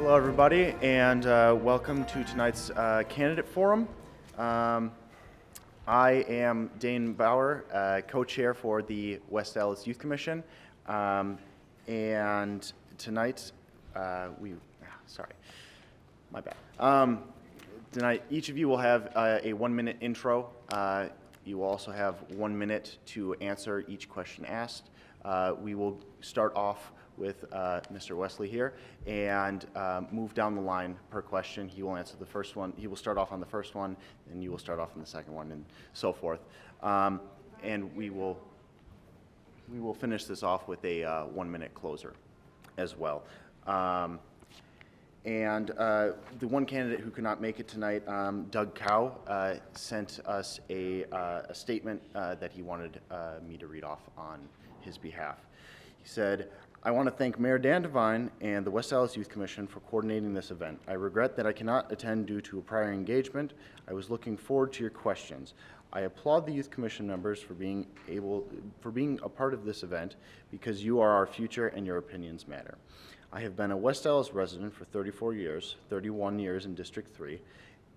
Hello, everybody, and welcome to tonight's candidate forum. I am Dane Bauer, co-chair for the West Allis Youth Commission, and tonight tonight each of you will have a 1-minute intro. You will also have 1 minute to answer each question asked. We will start off with Mr. Wesley here and move down the line per question. He will answer the first one. He will start off on the first one, and you will start off on the second one, and so forth. And we will finish this off with a 1-minute closer as well. And the one candidate who could not make it tonight, Doug Cow, sent us a statement that he wanted me to read off on his behalf. He said, "I want to thank Mayor Dan Devine and the West Allis Youth Commission for coordinating this event. I regret that I cannot attend due to a prior engagement. I was looking forward to your questions. I applaud the Youth Commission members for being a part of this event because you are our future and your opinions matter. I have been a West Allis resident for 34 years, 31 years in District 3.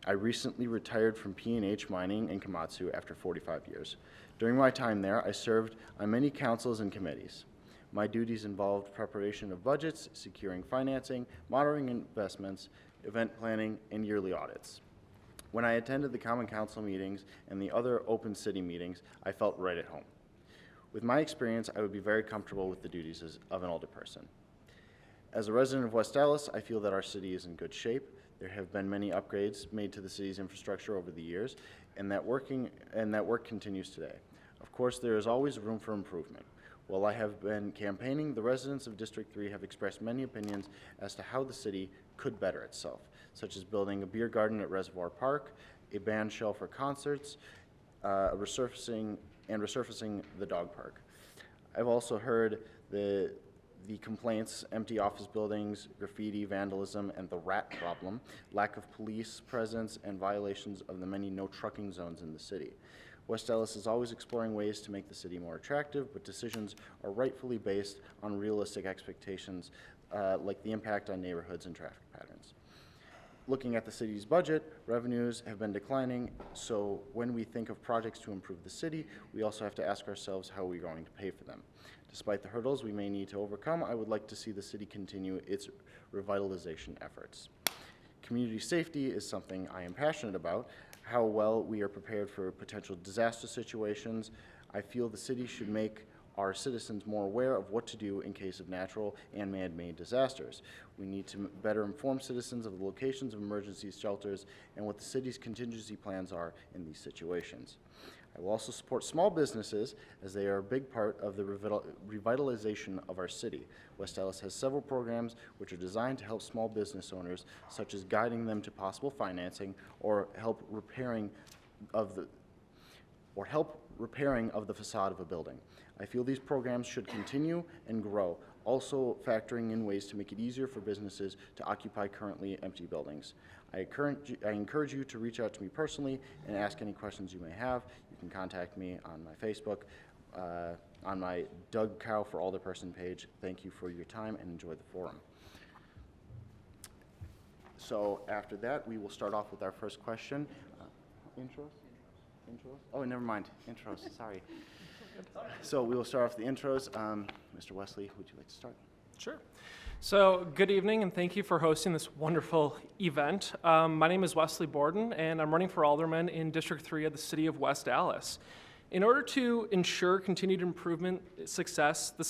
I recently retired from P&H Mining and Komatsu after 45 years. During my time there, I served on many councils and committees. My duties involved preparation of budgets, securing financing, monitoring investments, event planning, and yearly audits. When I attended the Common Council meetings and the other open city meetings, I felt right at home. With my experience, I would be very comfortable with the duties of an older person. As a resident of West Allis, I feel that our city is in good shape. There have been many upgrades made to the city's infrastructure over the years, and that work continues today. Of course, there is always room for improvement. While I have been campaigning, the residents of District 3 have expressed many opinions as to how the city could better itself, such as building a beer garden at Reservoir Park, a band shell for concerts, resurfacing the dog park. I've also heard the complaints, empty office buildings, graffiti, vandalism, and the rat problem, lack of police presence, and violations of the many no trucking zones in the city. West Allis is always exploring ways to make the city more attractive, but decisions are rightfully based on realistic expectations like the impact on neighborhoods and traffic patterns. Looking at the city's budget, revenues have been declining, so when we think of projects to improve the city, we also have to ask ourselves how we're going to pay for them. Despite the hurdles we may need to overcome, I would like to see the city continue its revitalization efforts. Community safety is something I am passionate about. How well we are prepared for potential disaster situations. I feel the city should make our citizens more aware of what to do in case of natural and man-made disasters. We need to better inform citizens of the locations of emergency shelters and what the city's contingency plans are in these situations. I will also support small businesses as they are a big part of the revitalization of our city. West Allis has several programs which are designed to help small business owners, such as guiding them to possible financing or help repairing of the facade of a building. I feel these programs should continue and grow, also factoring in ways to make it easier for businesses to occupy currently empty buildings. I encourage you to reach out to me personally and ask any questions you may have. You can contact me on my Facebook, on my Doug Cow for Alderperson page. Thank you for your time and enjoy the forum. So after that, we will start off with our first question. Intros? Oh, never mind. Intros, sorry. So we will start off the intros. Mr. Wesley, would you like to start? Sure. So good evening, and thank you for hosting this wonderful event. My name is Wesley Borden, and I'm running for alderman in District 3 of the City of West Allis. In order to ensure continued improvement and success, the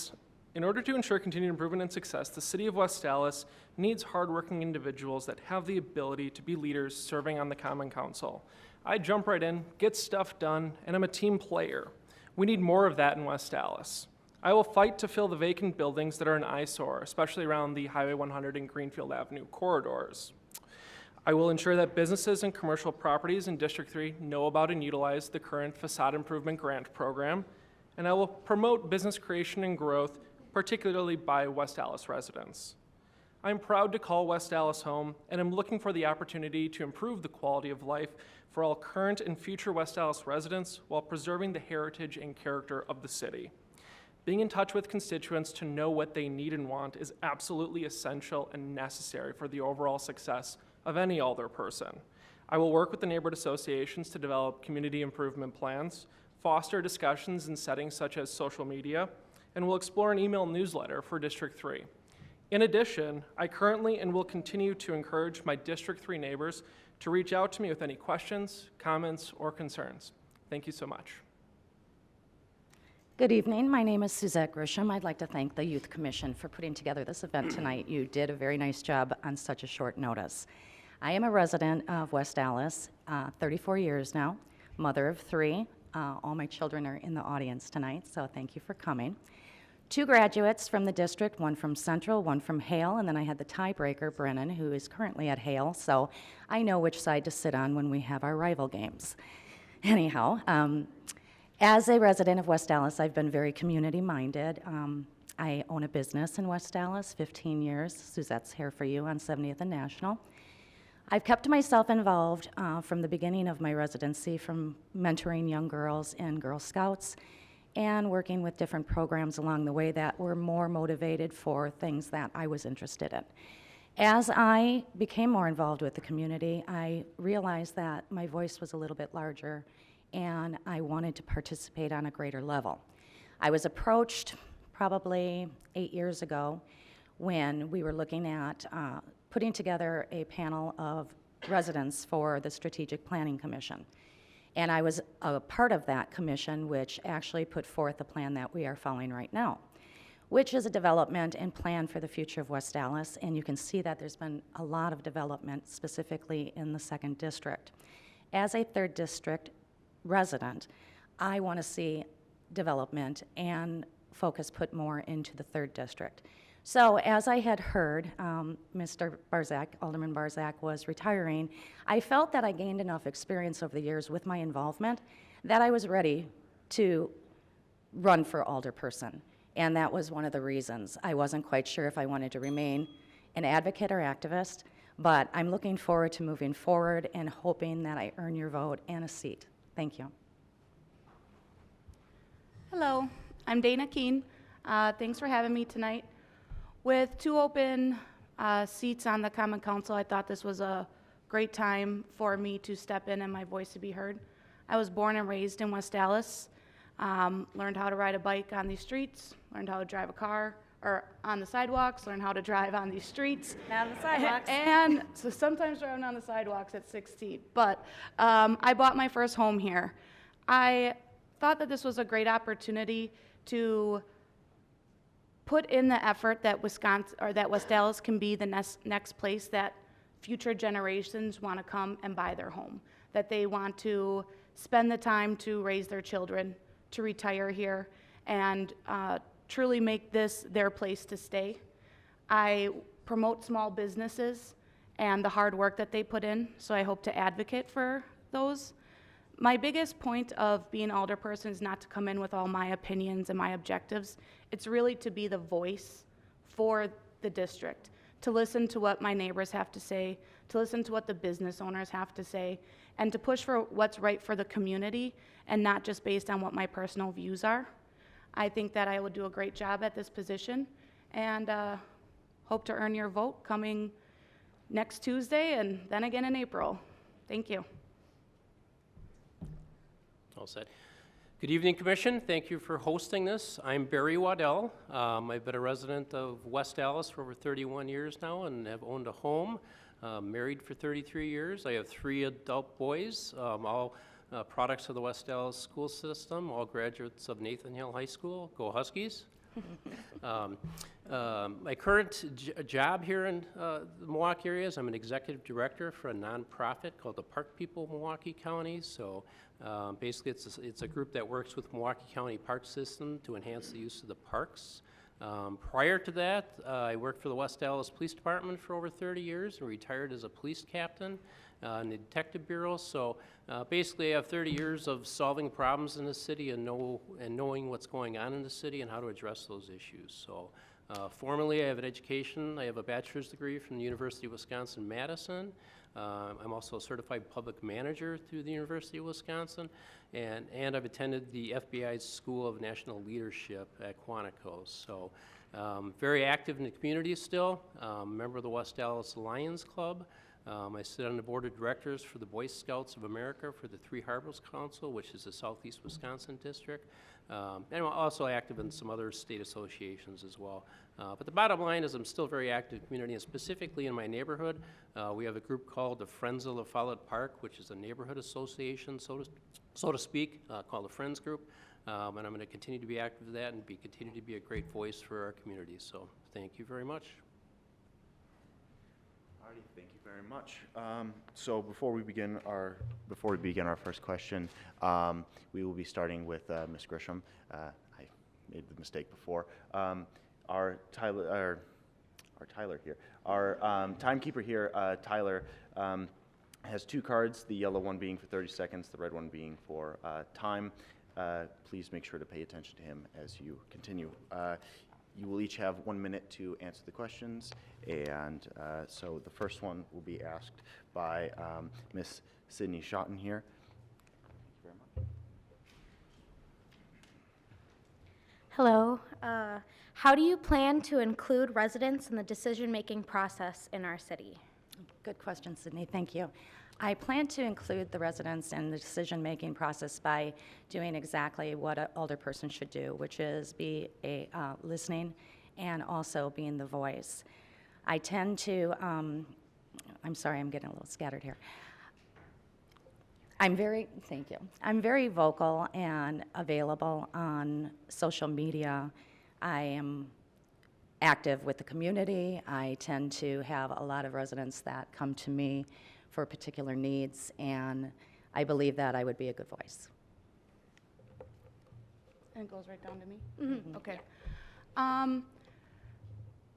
City of West Allis needs hardworking individuals that have the ability to be leaders serving on the Common Council. I jump right in, get stuff done, and I'm a team player. We need more of that in West Allis. I will fight to fill the vacant buildings that are an eyesore, especially around the Highway 100 and Greenfield Avenue corridors. I will ensure that businesses and commercial properties in District 3 know about and utilize the current Facade Improvement Grant Program, and I will promote business creation and growth, particularly by West Allis residents. I'm proud to call West Allis home, and I'm looking for the opportunity to improve the quality of life for all current and future West Allis residents while preserving the heritage and character of the city. Being in touch with constituents to know what they need and want is absolutely essential and necessary for the overall success of any alderperson. I will work with the neighborhood associations to develop community improvement plans, foster discussions in settings such as social media, and will explore an email newsletter for District 3. In addition, I currently and will continue to encourage my District 3 neighbors to reach out to me with any questions, comments, or concerns. Thank you so much. Good evening. My name is Suzette Grisham. I'd like to thank the Youth Commission for putting together this event tonight. You did a very nice job on such a short notice. I am a resident of West Allis, 34 years now, mother of 3. All my children are in the audience tonight, so thank you for coming. 2 graduates from the district, one from Central, one from Hale, and then I had the tiebreaker, Brennan, who is currently at Hale, so I know which side to sit on when we have our rival games. Anyhow, as a resident of West Allis, I've been very community-minded. I own a business in West Allis, 15 years. Suzette's here for you on 70th and National. I've kept myself involved from the beginning of my residency, from mentoring young girls in Girl Scouts and working with different programs along the way that were more motivated for things that I was interested in. As I became more involved with the community, I realized that my voice was a little bit larger and I wanted to participate on a greater level. I was approached probably 8 years ago when we were looking at putting together a panel of residents for the Strategic Planning Commission. And I was a part of that commission, which actually put forth the plan that we are following right now, which is a development and plan for the future of West Allis. And you can see that there's been a lot of development, specifically in the 2nd District. As a 3rd District resident, I want to see development and focus put more into the 3rd District. So as I had heard, Mr. Barzak, Alderman Barzak, was retiring, I felt that I gained enough experience over the years with my involvement that I was ready to run for alderperson. And that was one of the reasons. I wasn't quite sure if I wanted to remain an advocate or activist, but I'm looking forward to moving forward and hoping that I earn your vote and a seat. Thank you. Hello, I'm Dana Keene. Thanks for having me tonight. With 2 open seats on the Common Council, I thought this was a great time for me to step in and my voice to be heard. I was born and raised in West Allis, learned how to ride a bike on these streets, learned how to drive a car, or on the sidewalks, learned how to drive on these streets. Not on the sidewalks. And so sometimes driving on the sidewalks at 16. But I bought my first home here. I thought that this was a great opportunity to put in the effort that Wisconsin, or that West Allis can be the next place that future generations want to come and buy their home, that they want to spend the time to raise their children, to retire here, and truly make this their place to stay. I promote small businesses and the hard work that they put in, so I hope to advocate for those. My biggest point of being alderperson is not to come in with all my opinions and my objectives. It's really to be the voice for the district, to listen to what my neighbors have to say, to listen to what the business owners have to say, and to push for what's right for the community and not just based on what my personal views are. I think that I will do a great job at this position and hope to earn your vote coming next Tuesday and then again in April. Thank you. All set. Good evening, Commission. Thank you for hosting this. I'm Barry Waddell. I've been a resident of West Allis for over 31 years now and have owned a home. Married for 33 years. I have 3 adult boys, all products of the West Allis school system, all graduates of Nathan Hill High School. Go Huskies. My current job here in the Milwaukee area is I'm an executive director for a nonprofit called the Park People of Milwaukee County. So basically it's a group that works with Milwaukee County Park System to enhance the use of the parks. Prior to that, I worked for the West Allis Police Department for over 30 years and retired as a police captain in the Detective Bureau. So basically I have 30 years of solving problems in the city and knowing what's going on in the city and how to address those issues. So Formally, I have an education. I have a bachelor's degree from the University of Wisconsin-Madison. I'm also a certified public manager through the University of Wisconsin, and I've attended the FBI's School of National Leadership at Quantico. So very active in the community still, member of the West Allis Lions Club. I sit on the board of directors for the Boy Scouts of America for the Three Harbors Council, which is the Southeast Wisconsin district. And I'm also active in some other state associations as well. But the bottom line is I'm still very active in the community, and specifically in my neighborhood. We have a group called the Friends of La Follette Park, which is a neighborhood association, so to speak, called the Friends Group. And I'm going to continue to be active in that and continue to be a great voice for our community. So thank you very much. Alrighty, thank you very much. So before we begin our first question, we will be starting with Ms. Grisham. I made the mistake before. Our Tyler here, our timekeeper here, Tyler, has two cards. The yellow one being for 30 seconds, the red one being for time. Please make sure to pay attention to him as you continue. You will each have 1 minute to answer the questions, and so the first one will be asked by Ms. Sydney Schotten here. Thank you very much. Hello. How do you plan to include residents in the decision-making process in our city? Good question, Sydney. Thank you. I plan to include the residents in the decision-making process by doing exactly what an older person should do, which is be listening and also being the voice. I tend to, I'm sorry, I'm getting a little scattered here. Thank you. I'm very vocal and available on social media. I am active with the community. I tend to have a lot of residents that come to me for particular needs, and I believe that I would be a good voice. And it goes right down to me? Mm-hmm. Okay.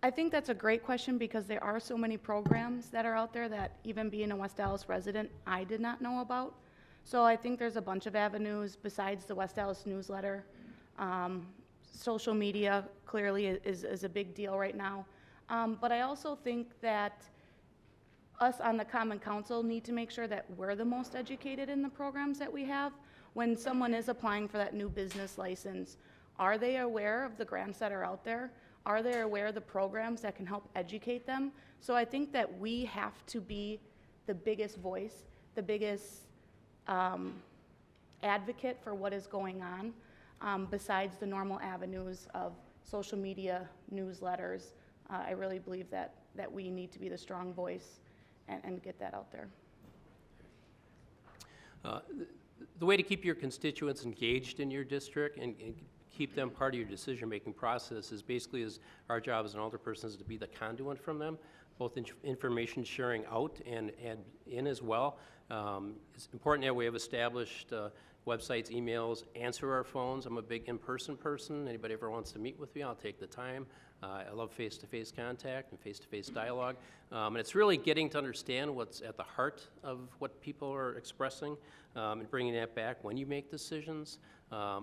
I think that's a great question because there are so many programs that are out there that even being a West Allis resident, I did not know about. So I think there's a bunch of avenues besides the West Allis newsletter. Social media clearly is a big deal right now. But I also think that us on the Common Council need to make sure that we're the most educated in the programs that we have. When someone is applying for that new business license, are they aware of the grants that are out there? Are they aware of the programs that can help educate them? So I think that we have to be the biggest voice, the biggest advocate for what is going on, besides the normal avenues of social media, newsletters. I really believe that we need to be the strong voice and get that out there. The way to keep your constituents engaged in your district and keep them part of your decision-making process is basically our job as an alderperson is to be the conduit from them, both information sharing out and in as well. It's important that we have established websites, emails, answer our phones. I'm a big in-person person. Anybody ever wants to meet with me, I'll take the time. I love face-to-face contact and face-to-face dialogue. And it's really getting to understand what's at the heart of what people are expressing and bringing that back when you make decisions.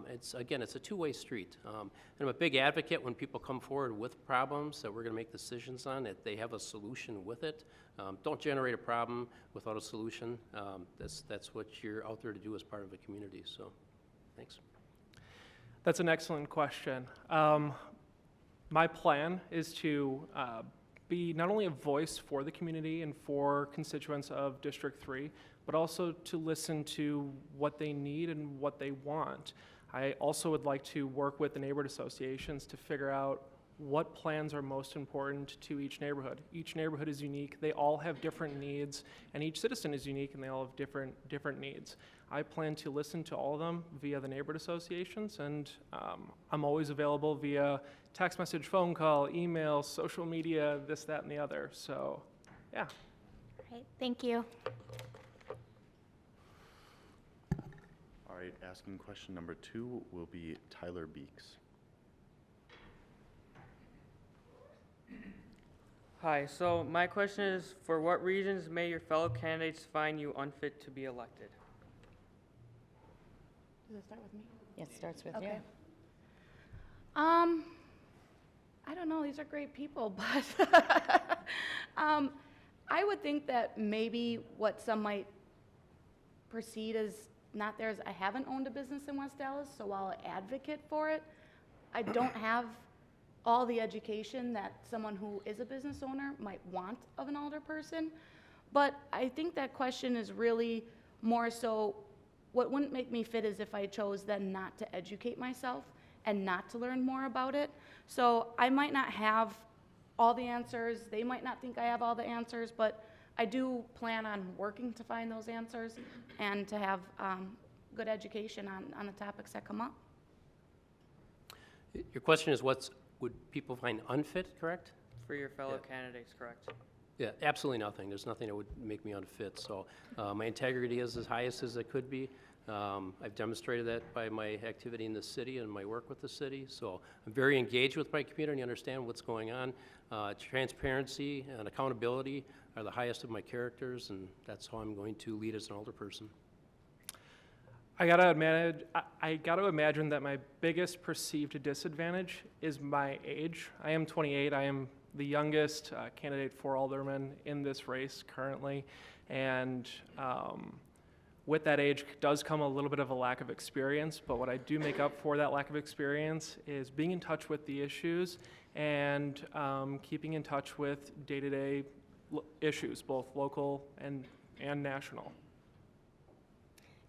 It's a two-way street. And I'm a big advocate when people come forward with problems that we're going to make decisions on, that they have a solution with it. Don't generate a problem without a solution. That's what you're out there to do as part of a community. So, thanks. That's an excellent question. My plan is to be not only a voice for the community and for constituents of District 3, but also to listen to what they need and what they want. I also would like to work with the neighborhood associations to figure out what plans are most important to each neighborhood. Each neighborhood is unique. They all have different needs, and each citizen is unique, and they all have different needs. I plan to listen to all of them via the neighborhood associations, and I'm always available via text message, phone call, email, social media, this, that, and the other. So, yeah. All right, thank you. All right, asking question number 2 will be Tyler Beeks. Hi, so my question is, for what reasons may your fellow candidates find you unfit to be elected? Does it start with me? It starts with Okay. you. I don't know, these are great people, but I would think that maybe what some might perceive as not theirs, I haven't owned a business in West Dallas, so while I advocate for it, I don't have all the education that someone who is a business owner might want of an older person. But I think that question is really more so, what wouldn't make me fit is if I chose then not to educate myself and not to learn more about it. So I might not have all the answers, they might not think I have all the answers, but I do plan on working to find those answers and to have good education on the topics that come up. Your question is would people find unfit, correct? For your fellow candidates, correct? Yeah, absolutely nothing. There's nothing that would make me unfit. So my integrity is as highest as it could be. I've demonstrated that by my activity in the city and my work with the city. So I'm very engaged with my community, understand what's going on. Transparency and accountability are the highest of my characters, and that's how I'm going to lead as an older person. I gotta imagine that my biggest perceived disadvantage is my age. I am 28. I am the youngest candidate for alderman in this race currently, and with that age does come a little bit of a lack of experience, but what I do make up for that lack of experience is being in touch with the issues and keeping in touch with day-to-day issues, both local and national.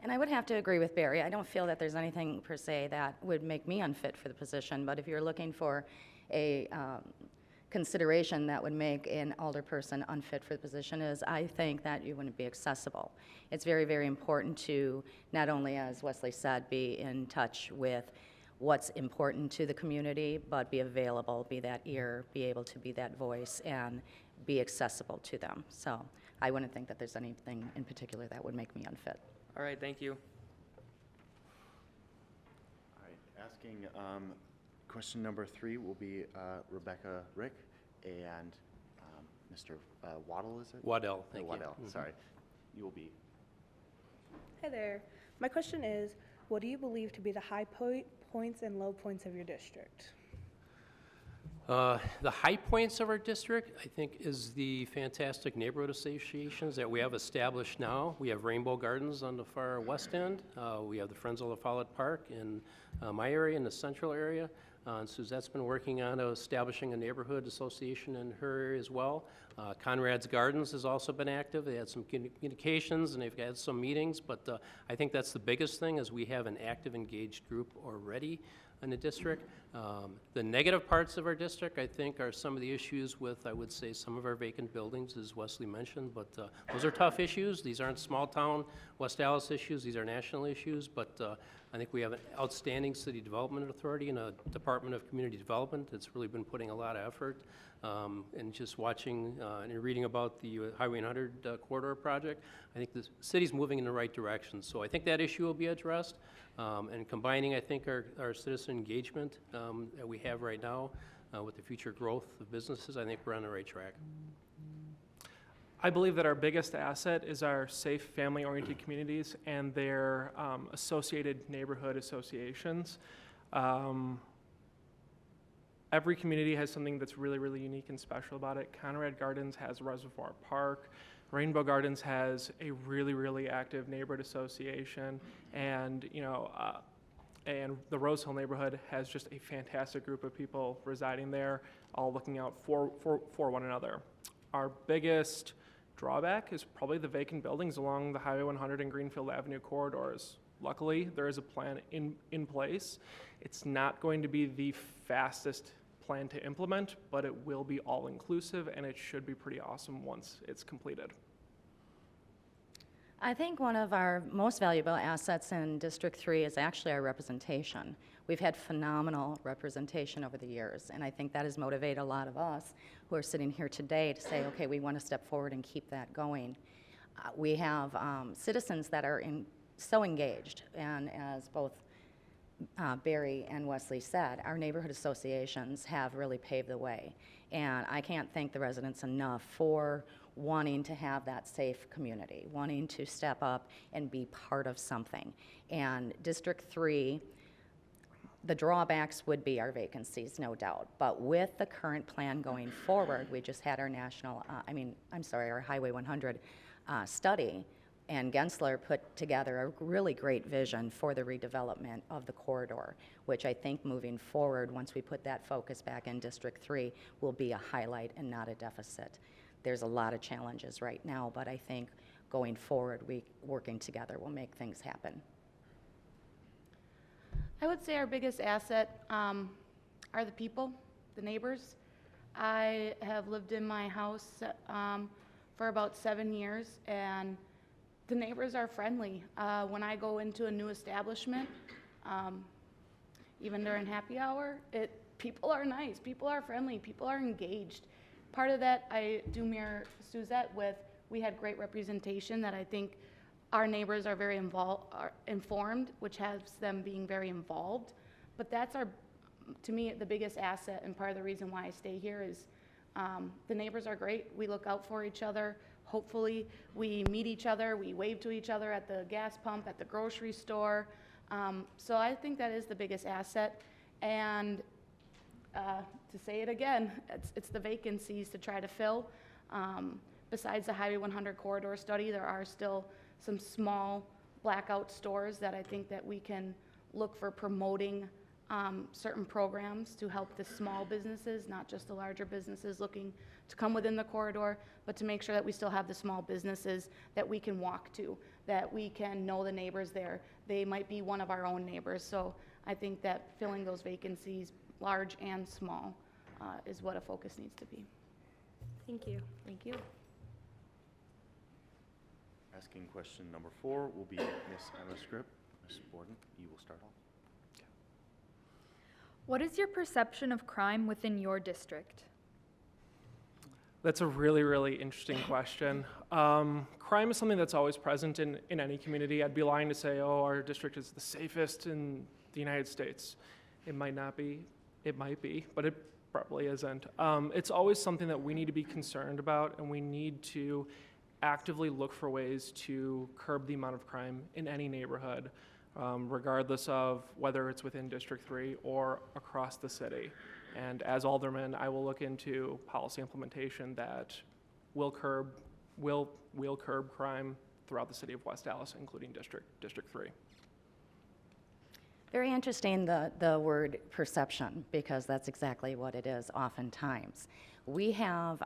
And I would have to agree with Barry. I don't feel that there's anything per se that would make me unfit for the position, but if you're looking for a consideration that would make an older person unfit for the position is I think that you wouldn't be accessible. It's very, very important to not only, as Wesley said, be in touch with what's important to the community, but be available, be that ear, be able to be that voice, and be accessible to them. So I wouldn't think that there's anything in particular that would make me unfit. All right, thank you. All right, asking question number 3 will be Rebecca Rick and Mr. Waddle, is it? Waddell, thank you. Waddell, sorry. You will be. Hi there. My question is, what do you believe to be the high points and low points of your district? The high points of our district, I think, is the fantastic neighborhood associations that we have established now. We have Rainbow Gardens on the far west end. We have the Friends of the Follett Park in my area, in the central area. And Suzette's been working on establishing a neighborhood association in her area as well. Conrad's Gardens has also been active. They had some communications and they've had some meetings, but I think that's the biggest thing is we have an active, engaged group already in the district. The negative parts of our district, I think, are some of the issues with, I would say, some of our vacant buildings, as Wesley mentioned, but those are tough issues. These aren't small-town West Allis issues. These are national issues, but I think we have an outstanding city development authority and a Department of Community Development that's really been putting a lot of effort. And just watching and reading about the Highway 100 corridor project, I think the city's moving in the right direction. So I think that issue will be addressed. And combining, I think, our citizen engagement that we have right now with the future growth of businesses, I think we're on the right track. I believe that our biggest asset is our safe, family-oriented communities and their associated neighborhood associations. Every community has something that's really, really unique and special about it. Conrad Gardens has Reservoir Park. Rainbow Gardens has a really, really active neighborhood association, and and the Rose Hill neighborhood has just a fantastic group of people residing there, all looking out for one another. Our biggest drawback is probably the vacant buildings along the Highway 100 and Greenfield Avenue corridors. Luckily, there is a plan in place. It's not going to be the fastest plan to implement, but it will be all-inclusive, and it should be pretty awesome once it's completed. I think one of our most valuable assets in District 3 is actually our representation. We've had phenomenal representation over the years, and I think that has motivated a lot of us who are sitting here today to say, okay, we want to step forward and keep that going. We have citizens that are so engaged, and as both Barry and Wesley said, our neighborhood associations have really paved the way. And I can't thank the residents enough for wanting to have that safe community, wanting to step up and be part of something. And District 3, The drawbacks would be our vacancies, no doubt. But with the current plan going forward, we just had our our Highway 100 study, and Gensler put together a really great vision for the redevelopment of the corridor, which I think moving forward, once we put that focus back in District 3, will be a highlight and not a deficit. There's a lot of challenges right now, but I think going forward, working together will make things happen. I would say our biggest asset are the people, the neighbors. I have lived in my house for about 7 years, and the neighbors are friendly. When I go into a new establishment, even during happy hour, people are nice, people are friendly, people are engaged. Part of that I do mirror Suzette with. We had great representation that I think our neighbors are very informed, which has them being very involved. But that's to me, the biggest asset, and part of the reason why I stay here is the neighbors are great. We look out for each other. Hopefully, we meet each other. We wave to each other at the gas pump, at the grocery store. So I think that is the biggest asset. And to say it again, it's the vacancies to try to fill. Besides the Highway 100 corridor study, there are still some small blackout stores that I think that we can look for promoting certain programs to help the small businesses, not just the larger businesses looking to come within the corridor, but to make sure that we still have the small businesses that we can walk to, that we can know the neighbors there. They might be one of our own neighbors. So I think that filling those vacancies, large and small, is what a focus needs to be. Thank you. Thank you. Asking question number 4 will be Ms. Emma Scripp. Ms. Borden, you will start off. What is your perception of crime within your district? That's a really, really interesting question. Crime is something that's always present in any community. I'd be lying to say, oh, our district is the safest in the United States. It might not be, it might be, but it probably isn't. It's always something that we need to be concerned about, and we need to actively look for ways to curb the amount of crime in any neighborhood, regardless of whether it's within District 3 or across the city. And as alderman, I will look into policy implementation that will curb crime throughout the city of West Allis, including District 3. Very interesting, the word perception, because that's exactly what it is oftentimes. We have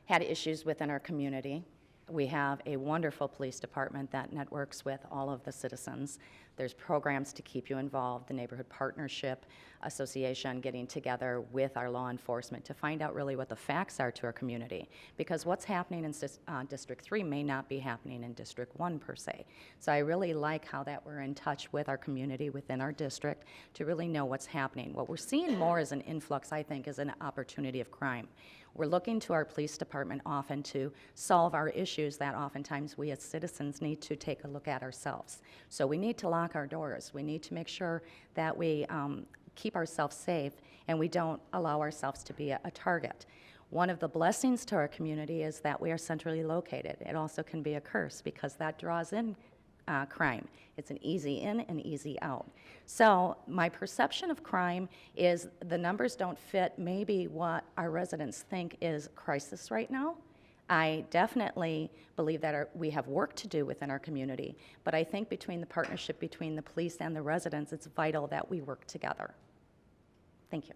had issues within our community. We have a wonderful police department that networks with all of the citizens. There's programs to keep you involved, the Neighborhood Partnership Association getting together with our law enforcement to find out really what the facts are to our community. Because what's happening in District 3 may not be happening in District 1 per se. So I really like how that we're in touch with our community within our district to really know what's happening. What we're seeing more as an influx, I think, is an opportunity of crime. We're looking to our police department often to solve our issues that oftentimes we as citizens need to take a look at ourselves. So we need to lock our doors. We need to make sure that we keep ourselves safe and we don't allow ourselves to be a target. One of the blessings to our community is that we are centrally located. It also can be a curse because that draws in crime. It's an easy in and easy out. So my perception of crime is the numbers don't fit maybe what our residents think is crisis right now. I definitely believe that we have work to do within our community, but I think between the partnership between the police and the residents, it's vital that we work together. Thank you.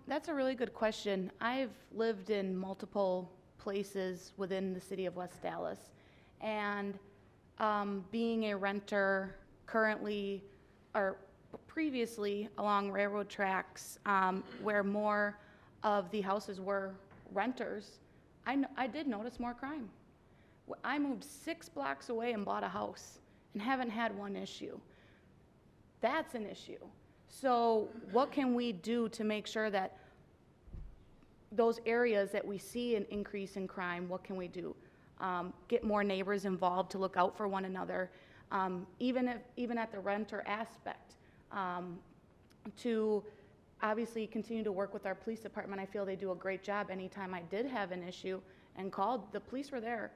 That's a really good question. I've lived in multiple places within the city of West Dallas, and being a renter currently, or previously along railroad tracks, where more of the houses were renters, I did notice more crime. I moved 6 blocks away and bought a house and haven't had one issue. That's an issue. So what can we do to make sure that those areas that we see an increase in crime, what can we do? Get more neighbors involved to look out for one another, even at the renter aspect, to obviously continue to work with our police department. I feel they do a great job. Anytime I did have an issue and called, the police were there.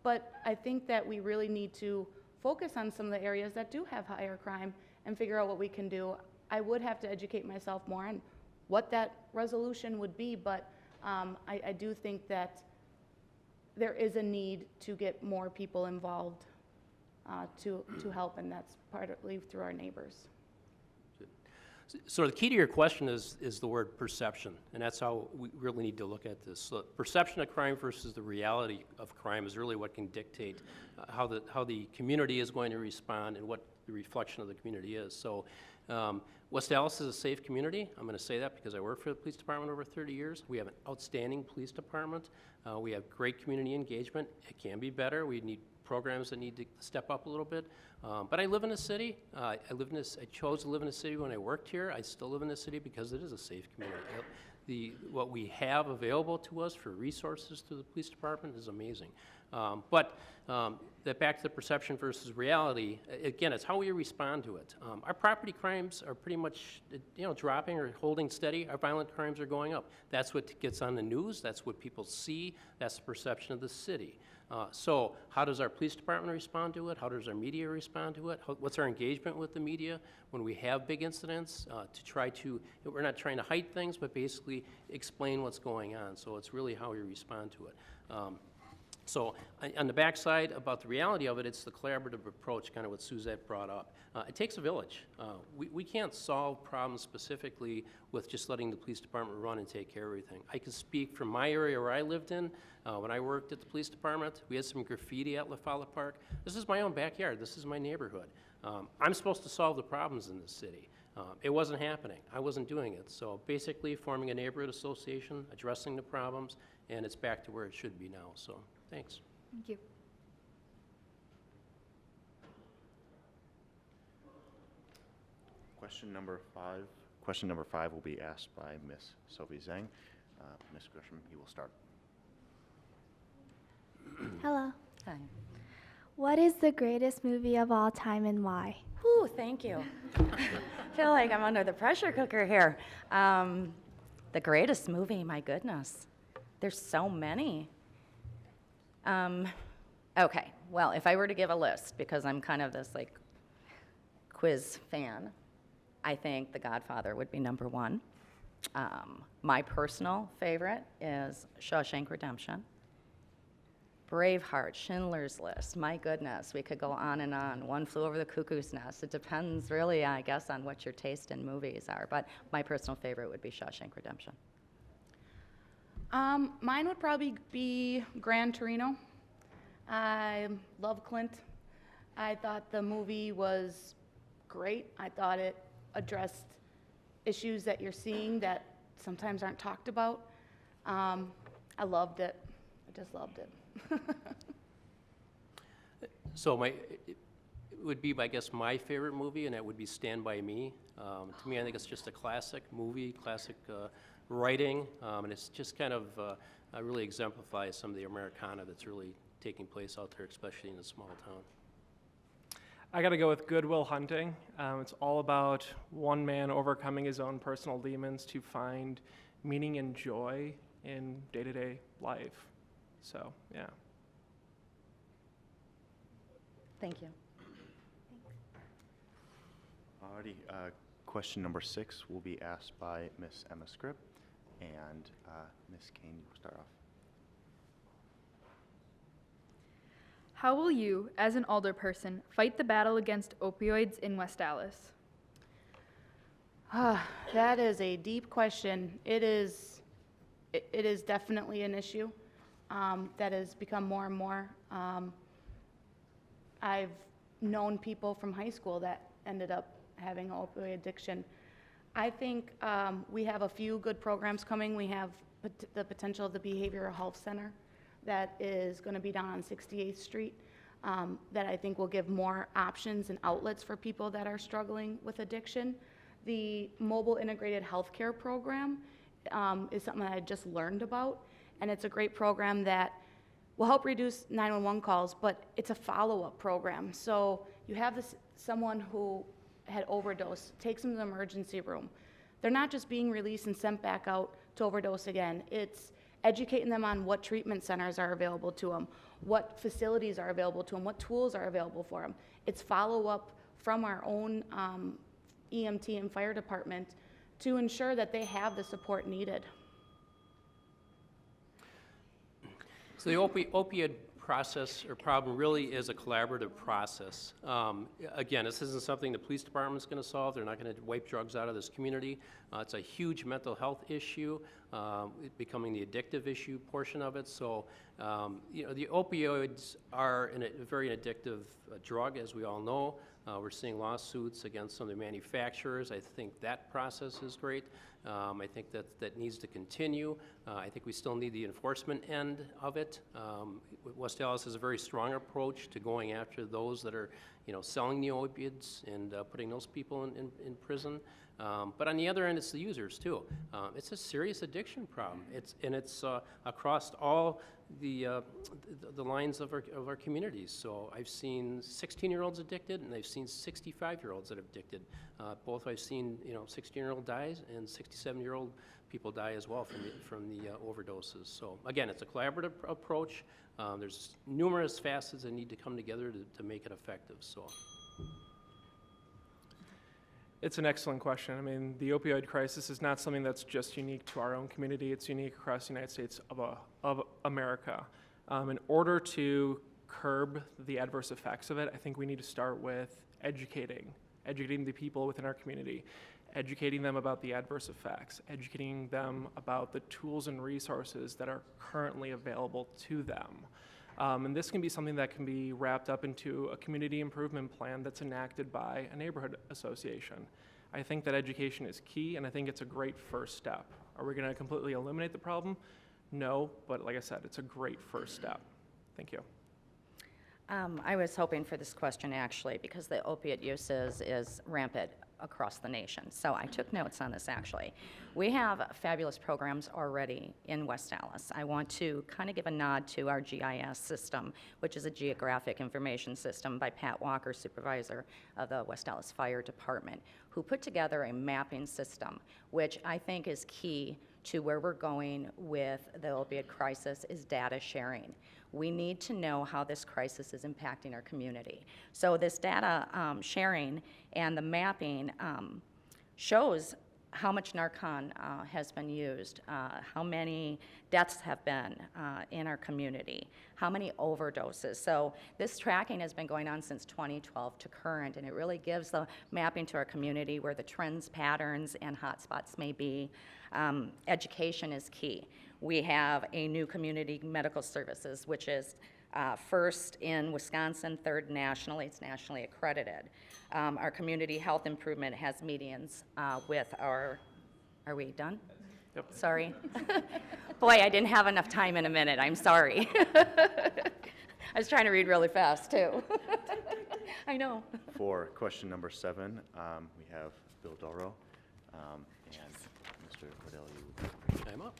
But I think that we really need to focus on some of the areas that do have higher crime and figure out what we can do. I would have to educate myself more on what that resolution would be, but I do think that there is a need to get more people involved to help, and that's partly through our neighbors. So the key to your question is the word perception, and that's how we really need to look at this. So perception of crime versus the reality of crime is really what can dictate how the community is going to respond and what the reflection of the community is. So West Allis is a safe community. I'm going to say that because I worked for the police department over 30 years. We have an outstanding police department. We have great community engagement. It can be better. We need programs that need to step up a little bit. But I live in a city. I chose to live in a city when I worked here. I still live in the city because it is a safe community. What we have available to us for resources through the police department is amazing. But back to the perception versus reality, again, it's how we respond to it. Our property crimes are pretty much dropping or holding steady. Our violent crimes are going up. That's what gets on the news. That's what people see. That's the perception of the city. So how does our police department respond to it? How does our media respond to it? What's our engagement with the media when we have big incidents we're not trying to hide things, but basically explain what's going on. So it's really how we respond to it. So on the backside, about the reality of it, it's the collaborative approach, kind of what Suzette brought up. It takes a village. We can't solve problems specifically with just letting the police department run and take care of everything. I can speak from my area where I lived in. When I worked at the police department, we had some graffiti at La Folla Park. This is my own backyard. This is my neighborhood. I'm supposed to solve the problems in this city. It wasn't happening. I wasn't doing it. So basically forming a neighborhood association, addressing the problems, and it's back to where it should be now. So thanks. Thank you. Question number five will be asked by Ms. Sophie Zhang. Ms. Grisham, you will start. Hello. Hi. What is the greatest movie of all time and why? Ooh, thank you. I feel like I'm under the pressure cooker here. The greatest movie, my goodness. There's so many. Okay, well, if I were to give a list, because I'm kind of this like quiz fan, I think The Godfather would be number one. My personal favorite is Shawshank Redemption. Braveheart, Schindler's List, my goodness, we could go on and on. One Flew Over the Cuckoo's Nest. It depends really, I guess, on what your taste in movies are, but my personal favorite would be Shawshank Redemption. Mine would probably be Gran Torino. I love Clint. I thought the movie was great. I thought it addressed issues that you're seeing that sometimes aren't talked about. I loved it. I just loved it. So it would be, I guess, my favorite movie, and that would be Stand By Me. To me, I think it's just a classic movie, classic writing, and it's just kind of really exemplifies some of the Americana that's really taking place out there, especially in a small town. I got to go with Good Will Hunting. It's all about one man overcoming his own personal demons to find meaning and joy in day-to-day life. So, yeah. Thank you. Alrighty, question number 6 will be asked by Miss Emma Scribb, and Miss Kane, you will start off. How will you, as an alderperson, fight the battle against opioids in West Allis? That is a deep question. It is definitely an issue that has become more and more. I've known people from high school that ended up having an opioid addiction. I think we have a few good programs coming. We have the potential of the Behavioral Health Center that is going to be down on 68th Street that I think will give more options and outlets for people that are struggling with addiction. The Mobile Integrated Healthcare Program is something that I just learned about, and it's a great program that will help reduce 911 calls, but it's a follow-up program. So you have someone who had overdosed, takes them to the emergency room. They're not just being released and sent back out to overdose again. It's educating them on what treatment centers are available to them, what facilities are available to them, what tools are available for them. It's follow-up from our own EMT and fire department to ensure that they have the support needed. So the opioid process or problem really is a collaborative process. Again, this isn't something the police department's going to solve. They're not going to wipe drugs out of this community. It's a huge mental health issue, it becoming the addictive issue portion of it. So, the opioids are a very addictive drug, as we all know. We're seeing lawsuits against some of the manufacturers. I think that process is great. I think that needs to continue. I think we still need the enforcement end of it. West Allis has a very strong approach to going after those that are, selling the opioids and putting those people in prison. But on the other end, it's the users too. It's a serious addiction problem. It's across all the lines of our communities. So I've seen 16-year-olds addicted, and I've seen 65-year-olds that are addicted. Both I've seen, 16-year-old dies, and 67-year-old people die as well from the overdoses. So again, it's a collaborative approach. There's numerous facets that need to come together to make it effective. So. It's an excellent question. I mean, the opioid crisis is not something that's just unique to our own community. It's unique across the United States of America. In order to curb the adverse effects of it, I think we need to start with educating the people within our community, educating them about the adverse effects, educating them about the tools and resources that are currently available to them. And this can be something that can be wrapped up into a community improvement plan that's enacted by a neighborhood association. I think that education is key, and I think it's a great first step. Are we going to completely eliminate the problem? No, but like I said, it's a great first step. Thank you. I was hoping for this question actually because the opiate use is rampant across the nation. So I took notes on this actually. We have fabulous programs already in West Allis. I want to kind of give a nod to our GIS system, which is a geographic information system by Pat Walker, supervisor of the West Allis Fire Department, who put together a mapping system, which I think is key to where we're going with the opioid crisis is data sharing. We need to know how this crisis is impacting our community. So this data sharing and the mapping shows how much Narcan has been used, how many deaths have been in our community, how many overdoses. So this tracking has been going on since 2012 to current, and it really gives the mapping to our community where the trends, patterns, and hotspots may be. Education is key. We have a new community medical services, which is first in Wisconsin, third nationally. It's nationally accredited. Our community health improvement has meetings with our, are we done? Yep. Sorry. Boy, I didn't have enough time in a minute. I'm sorry. I was trying to read really fast, too. I know. For question number 7, we have Bill Doro and Mr. Cordelli. I'm up.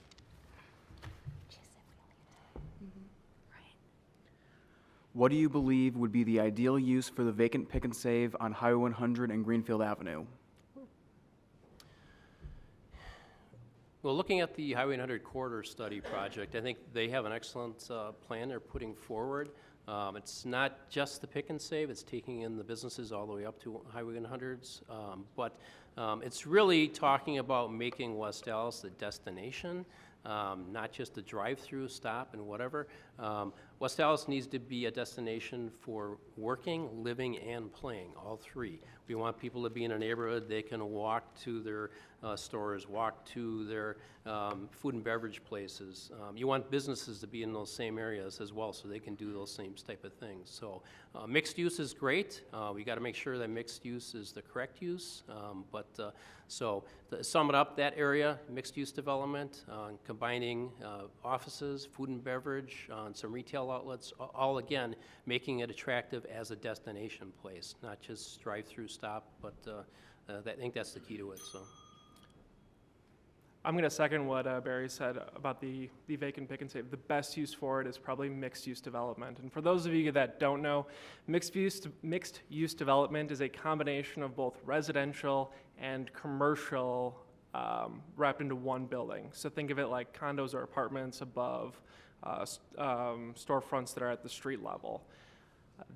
What do you believe would be the ideal use for the vacant pick and save on Highway 100 and Greenfield Avenue? Well, looking at the Highway 100 corridor study project, I think they have an excellent plan they're putting forward. It's not just the pick and save, it's taking in the businesses all the way up to Highway 100s, but it's really talking about making West Allis the destination, not just a drive-through stop and whatever. West Allis needs to be a destination for working, living, and playing, all three. We want people to be in a neighborhood they can walk to their stores, walk to their food and beverage places. You want businesses to be in those same areas as well so they can do those same type of things. So mixed use is great. We got to make sure that mixed use is the correct use. So to sum it up, that area, mixed use development, combining offices, food and beverage, and some retail outlets, all again, making it attractive as a destination place, not just drive-through stop, but I think that's the key to it. So. I'm going to second what Barry said about the vacant pick and save. The best use for it is probably mixed use development. And for those of you that don't know, mixed use development is a combination of both residential and commercial wrapped into one building. So think of it like condos or apartments above storefronts that are at the street level.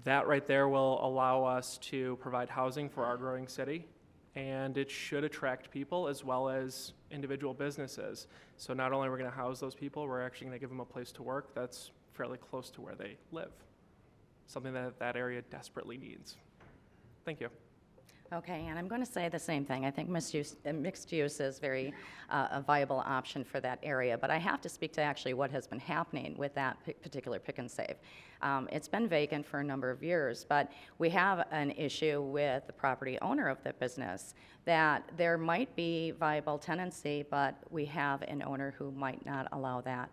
That right there will allow us to provide housing for our growing city, and it should attract people as well as individual businesses. So not only are we going to house those people, we're actually going to give them a place to work that's fairly close to where they live, something that that area desperately needs. Thank you. Okay, and I'm going to say the same thing. I think mixed use is very a viable option for that area, but I have to speak to actually what has been happening with that particular pick and save. It's been vacant for a number of years, but we have an issue with the property owner of the business that there might be viable tenancy, but we have an owner who might not allow that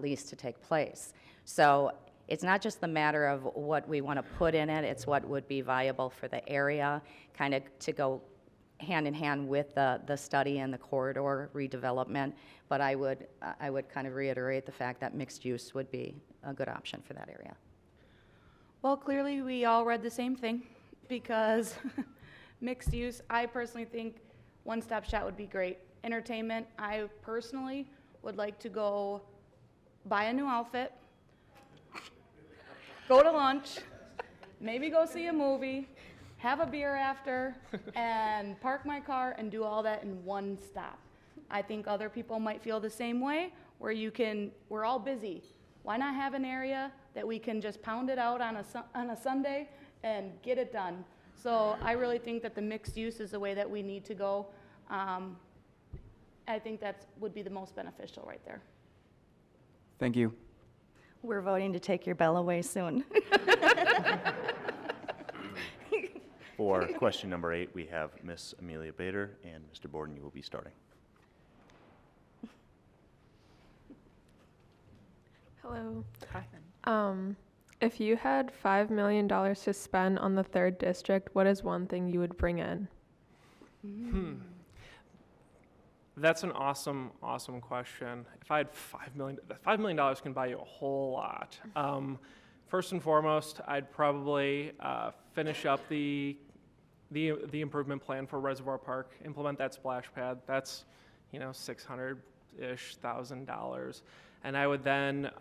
lease to take place. So it's not just the matter of what we want to put in it, it's what would be viable for the area, kind of to go hand in hand with the study and the corridor redevelopment. But I would kind of reiterate the fact that mixed use would be a good option for that area. Well, clearly we all read the same thing because mixed use, I personally think one-stop shop would be great. Entertainment, I personally would like to go buy a new outfit, go to lunch, maybe go see a movie, have a beer after, and park my car and do all that in one stop. I think other people might feel the same way, where we're all busy. Why not have an area that we can just pound it out on a Sunday and get it done? So I really think that the mixed use is the way that we need to go. I think that would be the most beneficial right there. Thank you. We're voting to take your bell away soon. For question number 8, we have Miss Amelia Bader, and Mr. Borden, you will be starting. Hello. If you had $5 million to spend on the 3rd district, what is one thing you would bring in? That's an awesome, awesome question. If I had $5 million can buy you a whole lot. First and foremost, I'd probably finish up the improvement plan for Reservoir Park, implement that splash pad. That's, $600-ish thousand, and I would then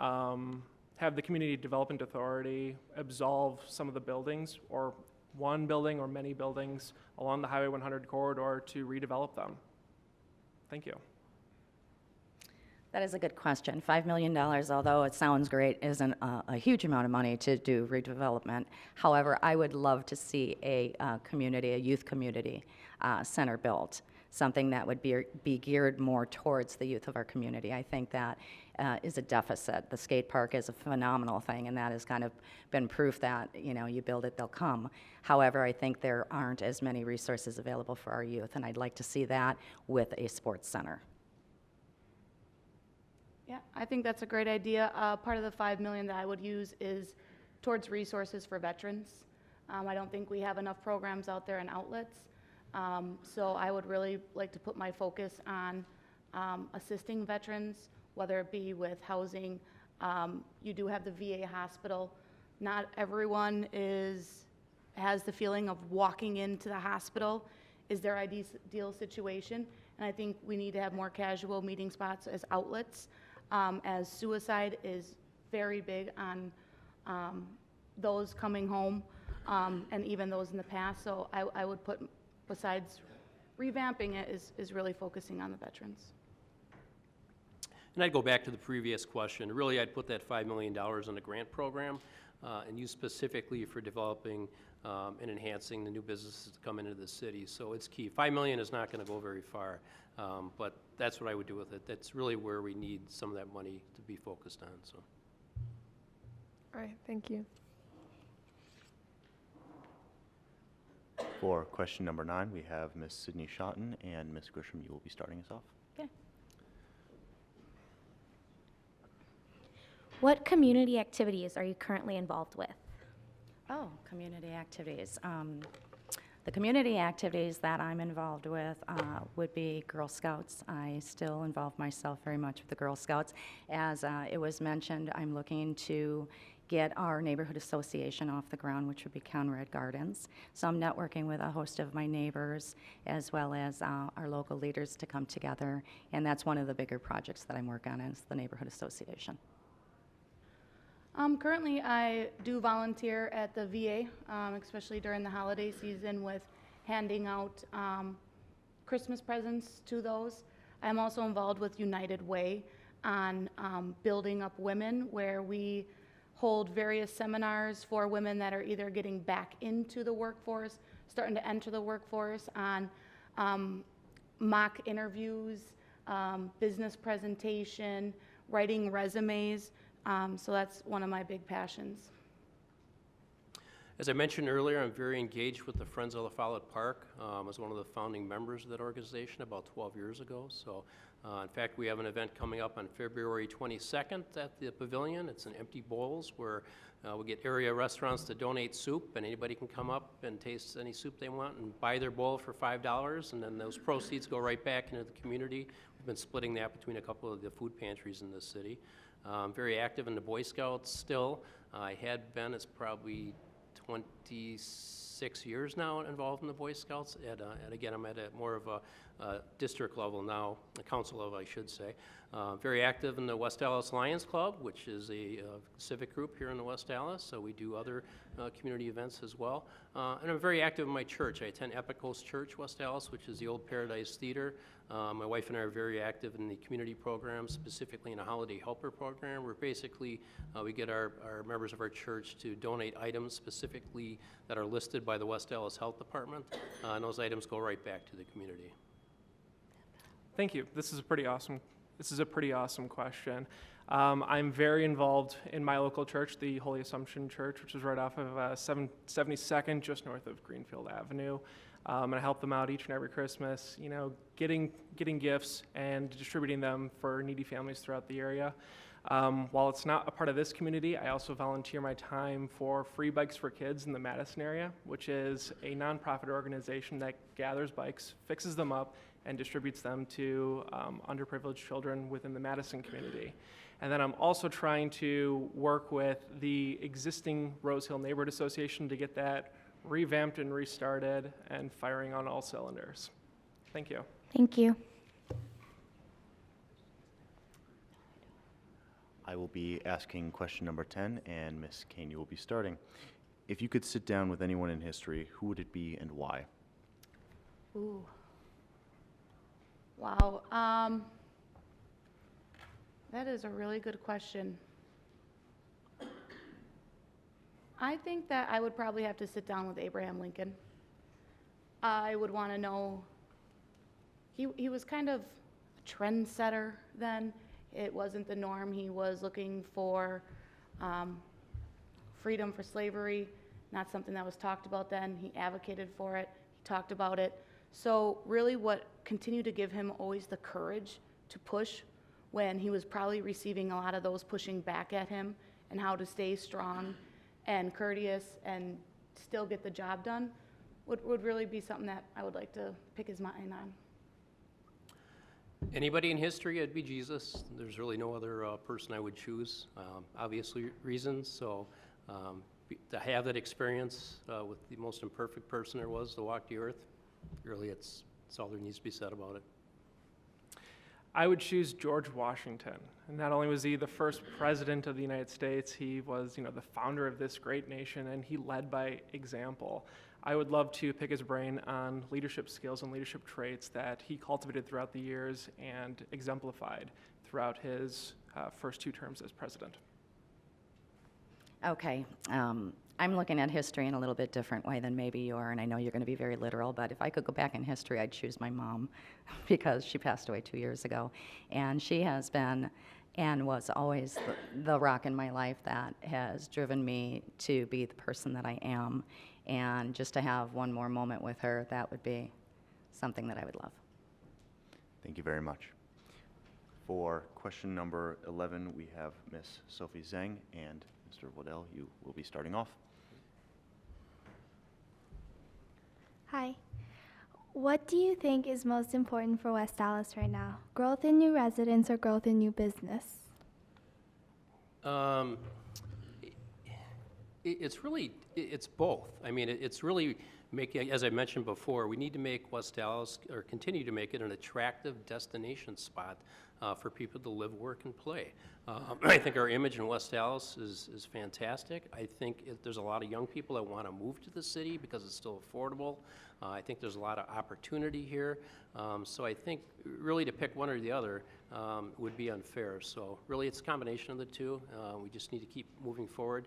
have the Community Development Authority absolve some of the buildings, or one building or many buildings along the Highway 100 corridor to redevelop them. Thank you. That is a good question. $5 million, although it sounds great, isn't a huge amount of money to do redevelopment. However, I would love to see a youth community center built, something that would be geared more towards the youth of our community. I think that is a deficit. The skate park is a phenomenal thing, and that has kind of been proof that, you build it, they'll come. However, I think there aren't as many resources available for our youth, and I'd like to see that with a sports center. Yeah, I think that's a great idea. Part of the $5 million that I would use is towards resources for veterans. I don't think we have enough programs out there and outlets. So I would really like to put my focus on assisting veterans, whether it be with housing. You do have the VA hospital. Not everyone has the feeling of walking into the hospital is their ideal situation. And I think we need to have more casual meeting spots as outlets, as suicide is very big on those coming home and even those in the past. So I would put, besides revamping it, is really focusing on the veterans. And I'd go back to the previous question. Really, I'd put that $5 million in a grant program and use specifically for developing and enhancing the new businesses that come into the city. So it's key. $5 million is not going to go very far, but that's what I would do with it. That's really where we need some of that money to be focused on. So. All right, thank you. For question number 9, we have Miss Sydney Schotten, and Miss Grisham, you will be starting us off. Okay. What community activities are you currently involved with? Oh, community activities. The community activities that I'm involved with would be Girl Scouts. I still involve myself very much with the Girl Scouts. As it was mentioned, I'm looking to get our neighborhood association off the ground, which would be Conrad Gardens. So I'm networking with a host of my neighbors as well as our local leaders to come together. And that's one of the bigger projects that I'm working on is the neighborhood association. Currently, I do volunteer at the VA, especially during the holiday season with handing out Christmas presents to those. I'm also involved with United Way on building up women, where we hold various seminars for women that are either getting back into the workforce, starting to enter the workforce, on mock interviews, business presentation, writing resumes. So that's one of my big passions. As I mentioned earlier, I'm very engaged with the Friends of the Follett Park. I was one of the founding members of that organization about 12 years ago. So, in fact, we have an event coming up on February 22nd at the Pavilion. It's an Empty Bowls, where we get area restaurants to donate soup, and anybody can come up and taste any soup they want and buy their bowl for $5, and then those proceeds go right back into the community. We've been splitting that between a couple of the food pantries in this city. Very active in the Boy Scouts still. I had been, it's probably 26 years now involved in the Boy Scouts, and again, I'm at more of a district level now, a council level, I should say. Very active in the West Allis Lions Club, which is a civic group here in the West Allis, so we do other community events as well. And I'm very active in my church. I attend Epicos Church, West Allis, which is the old Paradise Theater. My wife and I are very active in the community programs, specifically in a holiday helper program, where basically we get our members of our church to donate items specifically that are listed by the West Allis Health Department, and those items go right back to the community. Thank you. This is a pretty awesome question. I'm very involved in my local church, the Holy Assumption Church, which is right off of 72nd, just north of Greenfield Avenue. And I help them out each and every Christmas, you know, getting gifts and distributing them for needy families throughout the area. While it's not a part of this community, I also volunteer my time for Free Bikes for Kids in the Madison area, which is a nonprofit organization that gathers bikes, fixes them up, and distributes them to underprivileged children within the Madison community. And then I'm also trying to work with the existing Rose Hill Neighborhood Association to get that revamped and restarted and firing on all cylinders. Thank you. Thank you. I will be asking question number 10, and Ms. Kane, you will be starting. If you could sit down with anyone in history, who would it be and why? Ooh. Wow. That is a really good question. I think that I would probably have to sit down with Abraham Lincoln. I would want to know, he was kind of a trendsetter then. It wasn't the norm. He was looking for freedom for slavery, not something that was talked about then. He advocated for it. He talked about it. So really what continued to give him always the courage to push when he was probably receiving a lot of those pushing back at him, and how to stay strong and courteous and still get the job done would really be something that I would like to pick his mind on. Anybody in history, it'd be Jesus. There's really no other person I would choose, obviously reasons. So to have that experience with the most imperfect person there was to walk the earth, really it's all there needs to be said about it. I would choose George Washington. And not only was he the first president of the United States, he was, the founder of this great nation, and he led by example. I would love to pick his brain on leadership skills and leadership traits that he cultivated throughout the years and exemplified throughout his first 2 terms as president. Okay, I'm looking at history in a little bit different way than maybe you are, and I know you're going to be very literal, but if I could go back in history, I'd choose my mom because she passed away 2 years ago, and she has been and was always the rock in my life that has driven me to be the person that I am, and just to have one more moment with her, that would be something that I would love. Thank you very much. For question number 11, we have Ms. Sophie Zhang, and Mr. Waddell, you will be starting off. Hi. What do you think is most important for West Allis right now? Growth in new residents or growth in new business? It's both. I mean, it's really making, as I mentioned before, we need to make West Allis, or continue to make it an attractive destination spot for people to live, work, and play. I think our image in West Allis is fantastic. I think there's a lot of young people that want to move to the city because it's still affordable. I think there's a lot of opportunity here. So I think really to pick one or the other would be unfair. So really it's a combination of the two. We just need to keep moving forward.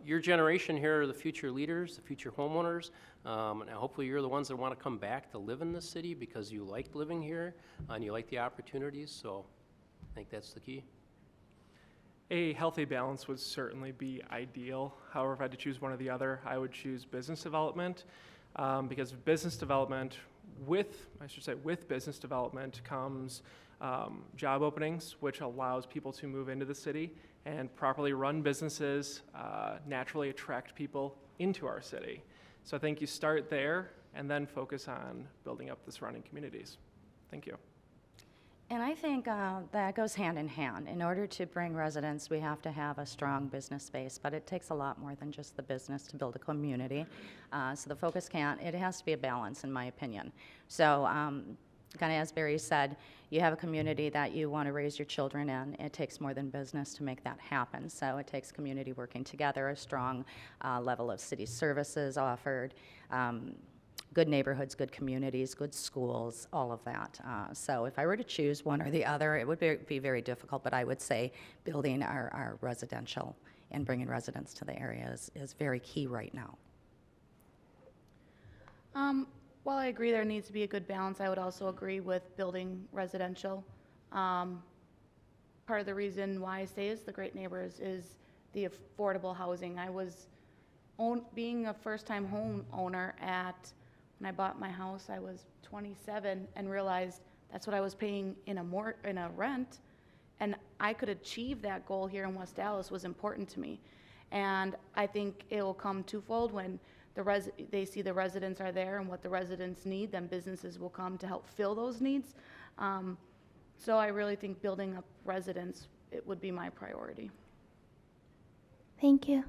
Your generation here are the future leaders, the future homeowners, and hopefully you're the ones that want to come back to live in the city because you like living here and you like the opportunities. So I think that's the key. A healthy balance would certainly be ideal. However, if I had to choose one or the other, I would choose business development, because business development, with business development comes job openings, which allows people to move into the city, and properly run businesses naturally attract people into our city. So I think you start there and then focus on building up the surrounding communities. Thank you. And I think that goes hand in hand. In order to bring residents, we have to have a strong business space, but it takes a lot more than just the business to build a community. So the focus it has to be a balance, in my opinion. So kind of as Barry said, you have a community that you want to raise your children in. It takes more than business to make that happen. So it takes community working together, a strong level of city services offered, good neighborhoods, good communities, good schools, all of that. So if I were to choose one or the other, it would be very difficult, but I would say building our residential and bringing residents to the area is very key right now. While I agree there needs to be a good balance, I would also agree with building residential. Part of the reason why I say is the Great Neighbors is the affordable housing. I was being a first-time homeowner when I bought my house, I was 27 and realized that's what I was paying in a rent, and I could achieve that goal here in West Allis was important to me. And I think it will come twofold. When they see the residents are there and what the residents need, then businesses will come to help fill those needs. So I really think building up residents, it would be my priority. Thank you.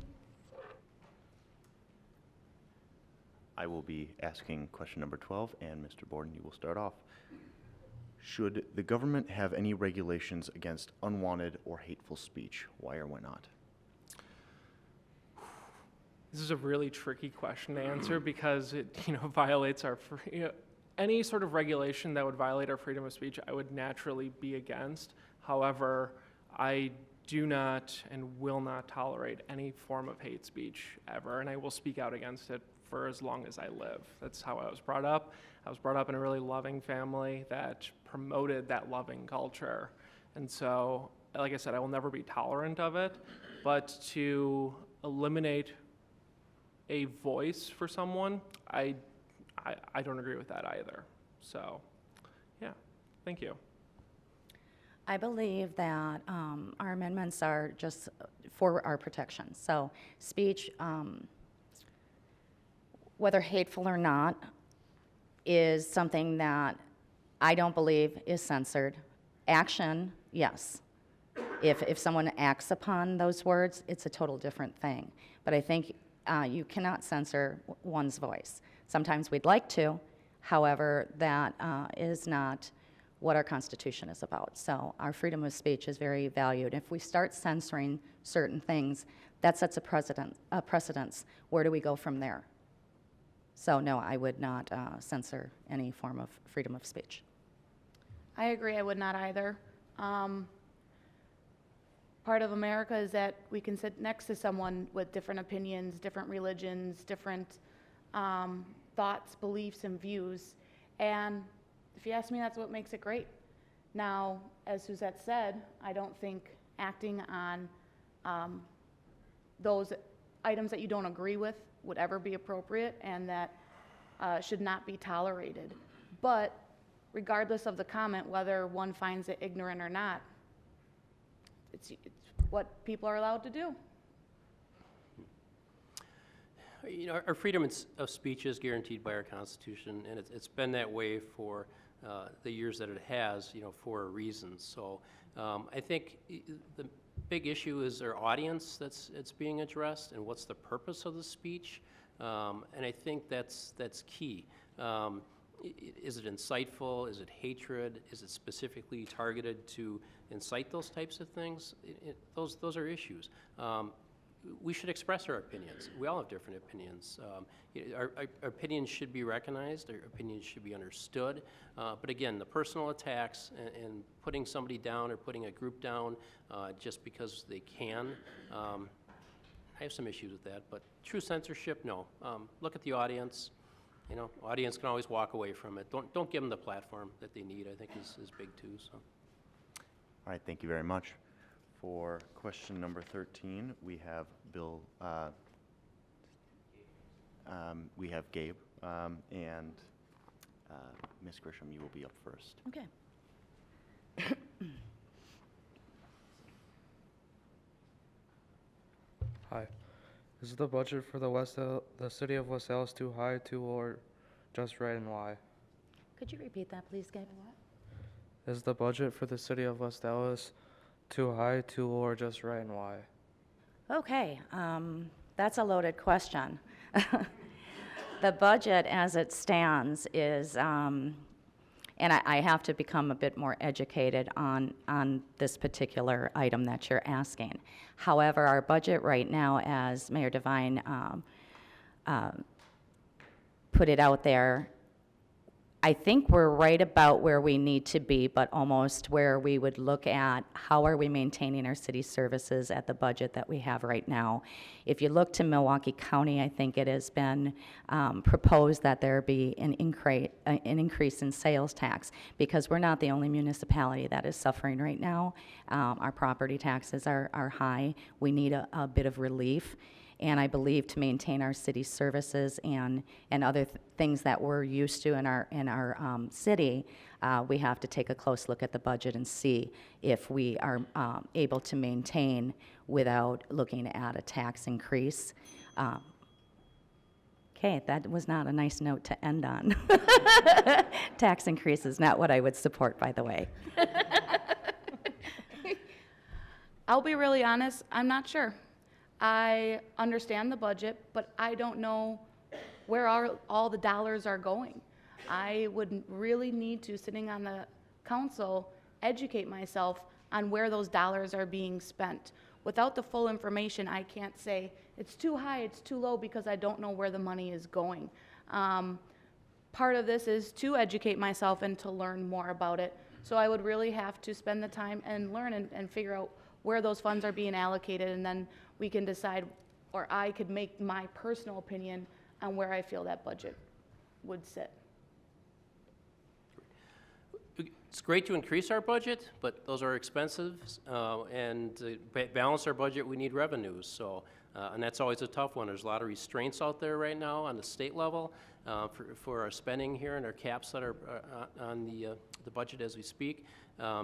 I will be asking question number 12, and Mr. Borden, you will start off. Should the government have any regulations against unwanted or hateful speech? Why or why not? This is a really tricky question to answer because it, violates our any sort of regulation that would violate our freedom of speech, I would naturally be against. However, I do not and will not tolerate any form of hate speech ever, and I will speak out against it for as long as I live. That's how I was brought up. I was brought up in a really loving family that promoted that loving culture. And so, like I said, I will never be tolerant of it, but to eliminate a voice for someone, I don't agree with that either. So, yeah, thank you. I believe that our amendments are just for our protection. So speech, whether hateful or not, is something that I don't believe is censored. Action, yes. If someone acts upon those words, it's a total different thing. But I think you cannot censor one's voice. Sometimes we'd like to, however, that is not what our Constitution is about. So our freedom of speech is very valued. If we start censoring certain things, that sets a precedence. Where do we go from there? So no, I would not censor any form of freedom of speech. I agree, I would not either. Part of America is that we can sit next to someone with different opinions, different religions, different thoughts, beliefs, and views. And if you ask me, that's what makes it great. Now, as Suzette said, I don't think acting on those items that you don't agree with would ever be appropriate, and that should not be tolerated. But regardless of the comment, whether one finds it ignorant or not, it's what people are allowed to do. Our freedom of speech is guaranteed by our Constitution, and it's been that way for the years that it has, for a reason. So I think the big issue is our audience it's being addressed, and what's the purpose of the speech, and I think that's key. Is it insightful? Is it hatred? Is it specifically targeted to incite those types of things? Those are issues. We should express our opinions. We all have different opinions. Our opinions should be recognized. Our opinions should be understood. But again, the personal attacks and putting somebody down or putting a group down just because they can, I have some issues with that. But true censorship, no. Look at the audience. You know, audience can always walk away from it. Don't give them the platform that they need. I think is big too. So. All right, thank you very much. For question number 13, we have Bill, we have Gabe, and Ms. Grisham, you will be up first. Okay. Hi. Is the budget for the city of West Allis too high, too low, or just right, and why? Could you repeat that, please, Gabe? Is the budget for the city of West Allis too high, too low, or just right, and why? Okay, that's a loaded question. The budget as it stands is, and I have to become a bit more educated on this particular item that you're asking. However, our budget right now, as Mayor Devine put it out there, I think we're right about where we need to be, but almost where we would look at how are we maintaining our city services at the budget that we have right now. If you look to Milwaukee County, I think it has been proposed that there be an increase in sales tax, because we're not the only municipality that is suffering right now. Our property taxes are high. We need a bit of relief. And I believe to maintain our city services and other things that we're used to in our city, we have to take a close look at the budget and see if we are able to maintain without looking at a tax increase. Okay, that was not a nice note to end on. Tax increase is not what I would support, by the way. I'll be really honest, I'm not sure. I understand the budget, but I don't know where all the dollars are going. I would really need to, sitting on the council, educate myself on where those dollars are being spent. Without the full information, I can't say it's too high, it's too low, because I don't know where the money is going. Part of this is to educate myself and to learn more about it. So I would really have to spend the time and learn and figure out where those funds are being allocated, and then we can decide, or I could make my personal opinion on where I feel that budget would sit. It's great to increase our budget, but those are expensive, and to balance our budget, we need revenues. So, and that's always a tough one. There's a lot of restraints out there right now on the state level for our spending here and our caps that are on the budget as we speak.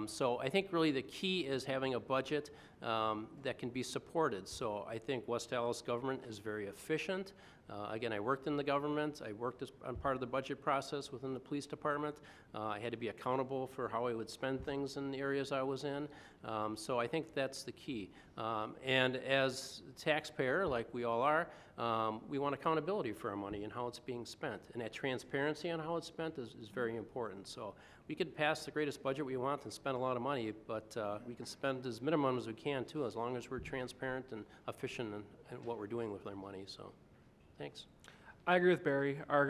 So I think really the key is having a budget that can be supported. So I think West Allis government is very efficient. Again, I worked in the government. I worked on part of the budget process within the police department. I had to be accountable for how I would spend things in the areas I was in. So I think that's the key. And as a taxpayer, like we all are, we want accountability for our money and how it's being spent. And that transparency on how it's spent is very important. So we could pass the greatest budget we want and spend a lot of money, but we can spend as minimum as we can too, as long as we're transparent and efficient in what we're doing with our money. So, thanks. I agree with Barry. Our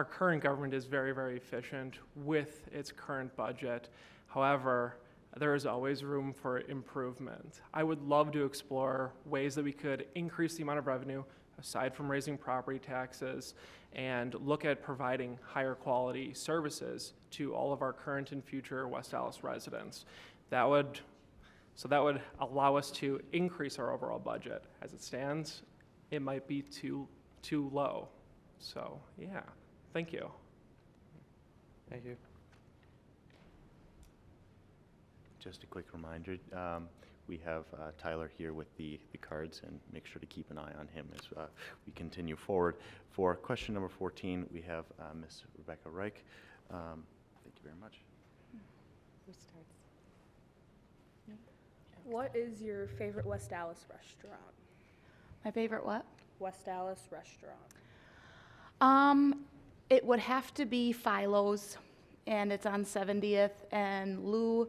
current government is very, very efficient with its current budget. However, there is always room for improvement. I would love to explore ways that we could increase the amount of revenue aside from raising property taxes, and look at providing higher quality services to all of our current and future West Allis residents. That would allow us to increase our overall budget. As it stands, it might be too low. So yeah, thank you. Thank you. Just a quick reminder, we have Tyler here with the cards, and make sure to keep an eye on him as we continue forward. For question number 14, we have Ms. Rebecca Reich. Thank you very much. Who starts? What is your favorite West Allis restaurant? My favorite what? West Allis restaurant. It would have to be Philo's, and it's on 70th, and Lou,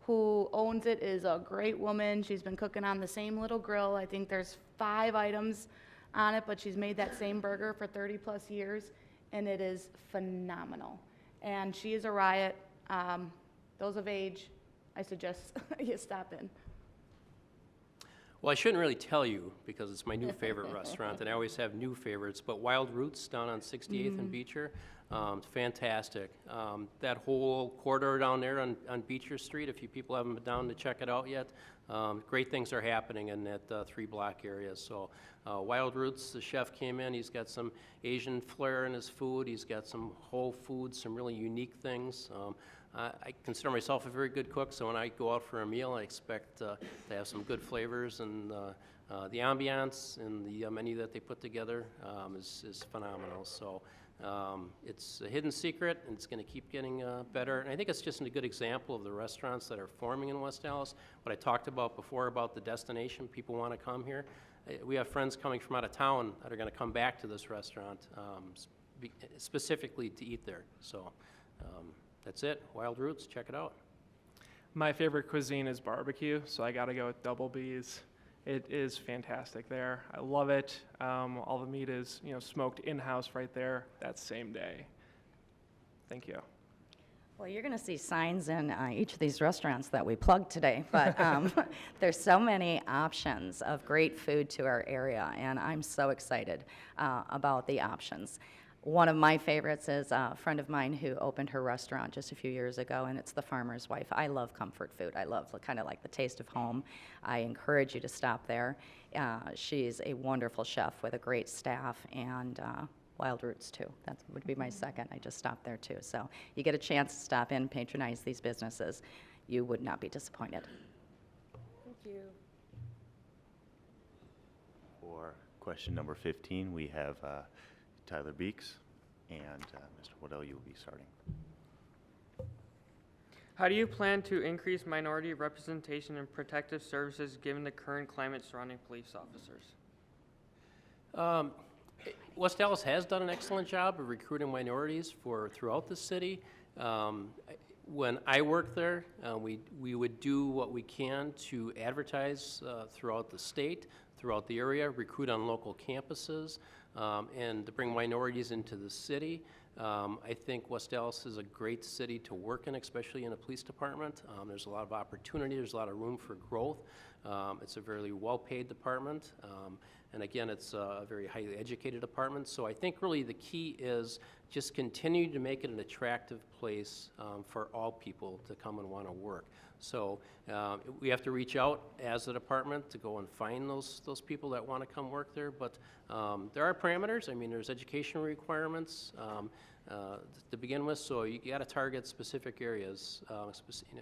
who owns it, is a great woman. She's been cooking on the same little grill. I think there's 5 items on it, but she's made that same burger for 30 plus years, and it is phenomenal. And she is a riot. Those of age, I suggest you stop in. Well, I shouldn't really tell you because it's my new favorite restaurant, and I always have new favorites. But Wild Roots down on 68th and Beecher, it's fantastic. That whole corridor down there on Beecher Street, if you people haven't been down to check it out yet, great things are happening in that 3-block area. So Wild Roots, the chef came in. He's got some Asian flair in his food. He's got some whole foods, some really unique things. I consider myself a very good cook, so when I go out for a meal, I expect to have some good flavors, and the ambiance and the menu that they put together is phenomenal. So it's a hidden secret, and it's going to keep getting better. And I think it's just a good example of the restaurants that are forming in West Allis. What I talked about before about the destination, people want to come here. We have friends coming from out of town that are going to come back to this restaurant specifically to eat there. So. That's it. Wild Roots, check it out. My favorite cuisine is barbecue, so I gotta go with Double B's. It is fantastic there. I love it. All the meat is, smoked in-house right there that same day. Thank you. Well, you're going to see signs in each of these restaurants that we plugged today, but there's so many options of great food to our area, and I'm so excited about the options. One of my favorites is a friend of mine who opened her restaurant just a few years ago, and it's The Farmer's Wife. I love comfort food. I love kind of like the taste of home. I encourage you to stop there. She's a wonderful chef with a great staff, and Wild Roots too. That would be my second. I just stopped there too. So you get a chance to stop in, patronize these businesses. You would not be disappointed. Thank you. For question number 15, we have Tyler Beeks and Mr. Waddell, you will be starting. How do you plan to increase minority representation in protective services given the current climate surrounding police officers? West Allis has done an excellent job of recruiting minorities throughout the city. When I worked there, we would do what we can to advertise throughout the state, throughout the area, recruit on local campuses, and to bring minorities into the city. I think West Allis is a great city to work in, especially in a police department. There's a lot of opportunity, there's a lot of room for growth. It's a very well-paid department, and again, it's a very highly educated department. So I think really the key is just continue to make it an attractive place for all people to come and want to work. So we have to reach out as a department to go and find those people that want to come work there. But there are parameters. I mean, there's education requirements to begin with. So you got to target specific areas,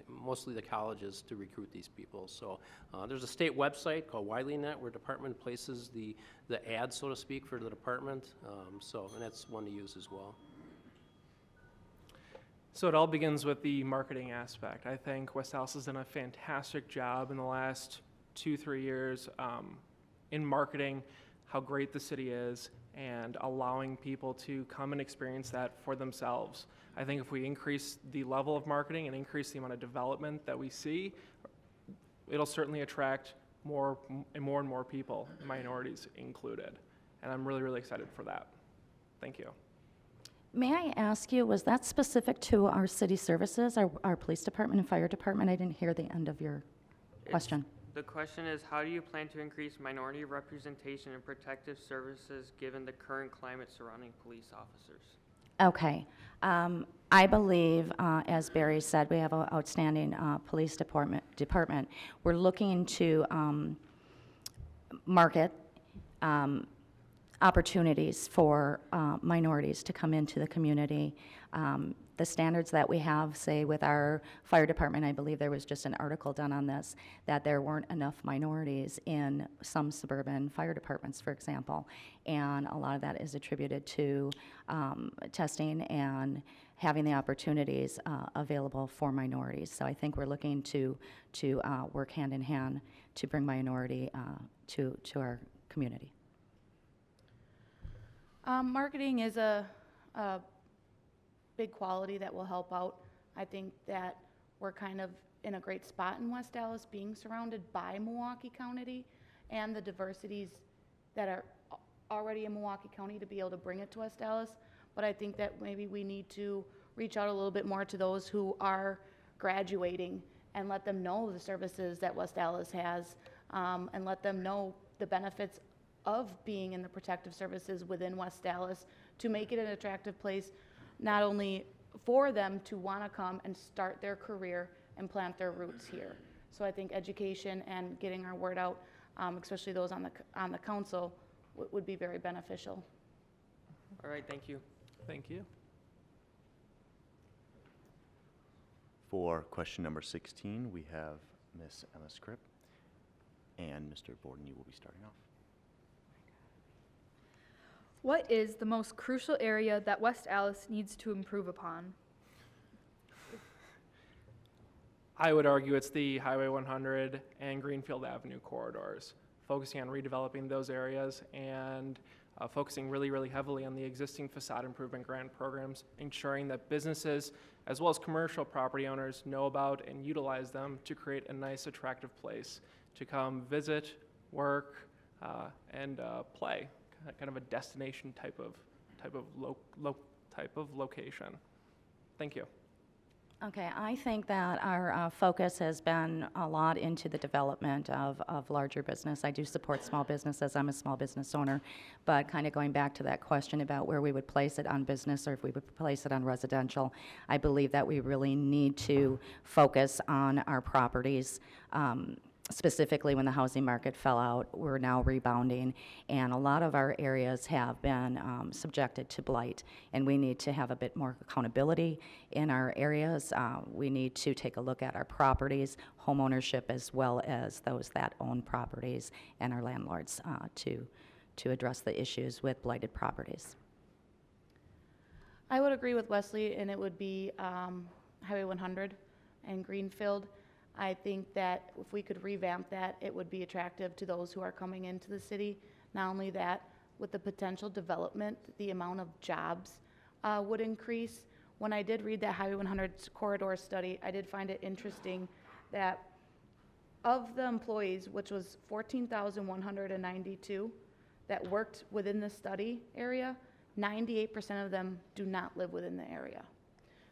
mostly the colleges, to recruit these people. So there's a state website called WileyNet where department places the ad, so to speak, for the department. And that's one to use as well. So it all begins with the marketing aspect. I think West Allis has done a fantastic job in the last 2-3 years in marketing how great the city is and allowing people to come and experience that for themselves. I think if we increase the level of marketing and increase the amount of development that we see, it'll certainly attract more and more people, minorities included. And I'm really, really excited for that. Thank you. May I ask you, was that specific to our city services, our police department and fire department? I didn't hear the end of your question. The question is, how do you plan to increase minority representation in protective services given the current climate surrounding police officers? Okay. I believe, as Barry said, we have an outstanding police department. We're looking to market opportunities for minorities to come into the community. The standards that we have, say, with our fire department, I believe there was just an article done on this, that there weren't enough minorities in some suburban fire departments, for example. And a lot of that is attributed to testing and having the opportunities available for minorities. So I think we're looking to work hand in hand to bring minority to our community. Marketing is a big quality that will help out. I think that we're kind of in a great spot in West Allis, being surrounded by Milwaukee County and the diversities that are already in Milwaukee County to be able to bring it to West Allis. But I think that maybe we need to reach out a little bit more to those who are graduating and let them know the services that West Allis has, and let them know the benefits of being in the protective services within West Allis to make it an attractive place, not only for them to want to come and start their career and plant their roots here. So I think education and getting our word out, especially those on the council, would be very beneficial. All right, thank you. Thank you. For question number 16, we have Ms. Emma Scripp, and Mr. Borden, you will be starting off. What is the most crucial area that West Allis needs to improve upon? I would argue it's the Highway 100 and Greenfield Avenue corridors, focusing on redeveloping those areas and focusing really heavily on the existing facade improvement grant programs, ensuring that businesses as well as commercial property owners know about and utilize them to create a nice, attractive place to come visit, work, and play. Kind of a destination type of location. Thank you. Okay, I think that our focus has been a lot into the development of larger business. I do support small businesses. I'm a small business owner, but kind of going back to that question about where we would place it on business or if we would place it on residential, I believe that we really need to focus on our properties. Specifically when the housing market fell out, we're now rebounding, and a lot of our areas have been subjected to blight, and we need to have a bit more accountability in our areas. We need to take a look at our properties, home ownership, as well as those that own properties and our landlords to address the issues with blighted properties. I would agree with Wesley, and it would be Highway 100 and Greenfield. I think that if we could revamp that, it would be attractive to those who are coming into the city. Not only that, with the potential development, the amount of jobs would increase. When I did read that Highway 100 corridor study, I did find it interesting that of the employees, which was 14,192 that worked within the study area, 98% of them do not live within the area.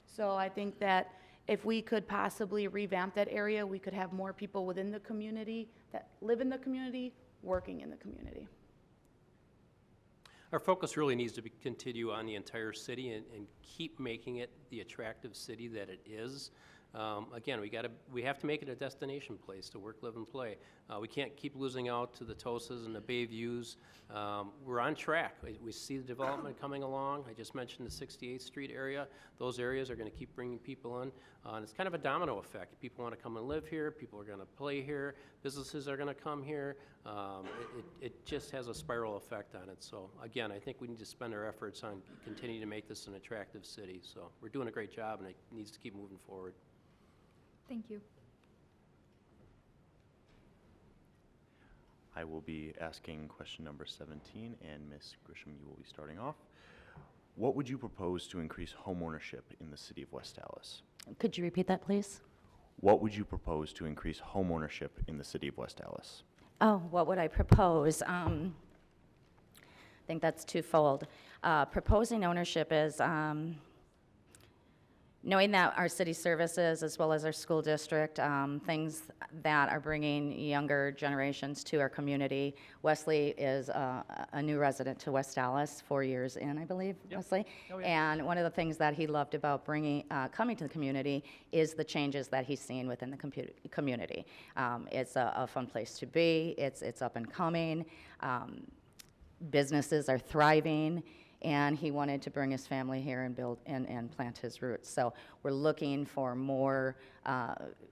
So I think that if we could possibly revamp that area, we could have more people within the community that live in the community, working in the community. Our focus really needs to continue on the entire city and keep making it the attractive city that it is. Again, we have to make it a destination place to work, live, and play. We can't keep losing out to the Tosas and the Bayviews. We're on track. We see the development coming along. I just mentioned the 68th Street area. Those areas are going to keep bringing people in. And it's kind of a domino effect. People want to come and live here. People are going to play here. Businesses are going to come here. It just has a spiral effect on it. So again, I think we need to spend our efforts on continuing to make this an attractive city. So we're doing a great job, and it needs to keep moving forward. Thank you. I will be asking question number 17, and Ms. Grisham, you will be starting off. What would you propose to increase homeownership in the city of West Allis? Could you repeat that, please? What would you propose to increase homeownership in the city of West Allis? Oh, what would I propose? I think that's twofold. Proposing ownership is knowing that our city services, as well as our school district, things that are bringing younger generations to our community. Wesley is a new resident to West Allis, 4 years in, I believe, Yep. Wesley. Oh, yeah. And one of the things that he loved about coming to the community is the changes that he's seen within the community. It's a fun place to be. It's up and coming. Businesses are thriving. And he wanted to bring his family here and build and plant his roots. So we're looking for more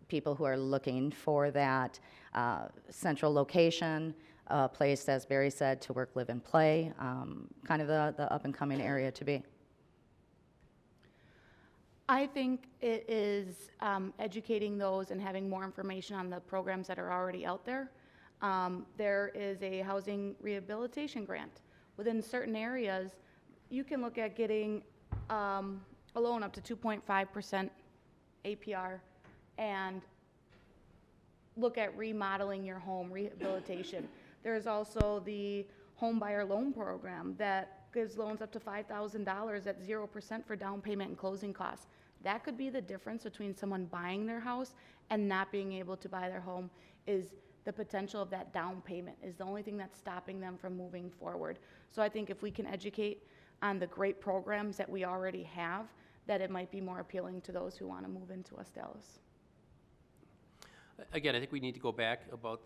people who are looking for that central location, a place, as Barry said, to work, live, and play, kind of the up-and-coming area to be. I think it is educating those and having more information on the programs that are already out there. There is a housing rehabilitation grant. Within certain areas, you can look at getting a loan up to 2.5% APR and look at remodeling your home, rehabilitation. There's also the home buyer loan program that gives loans up to $5,000 at 0% for down payment and closing costs. That could be the difference between someone buying their house and not being able to buy their home, is the potential of that down payment is the only thing that's stopping them from moving forward. So I think if we can educate on the great programs that we already have, that it might be more appealing to those who want to move into West Allis. Again, I think we need to go back about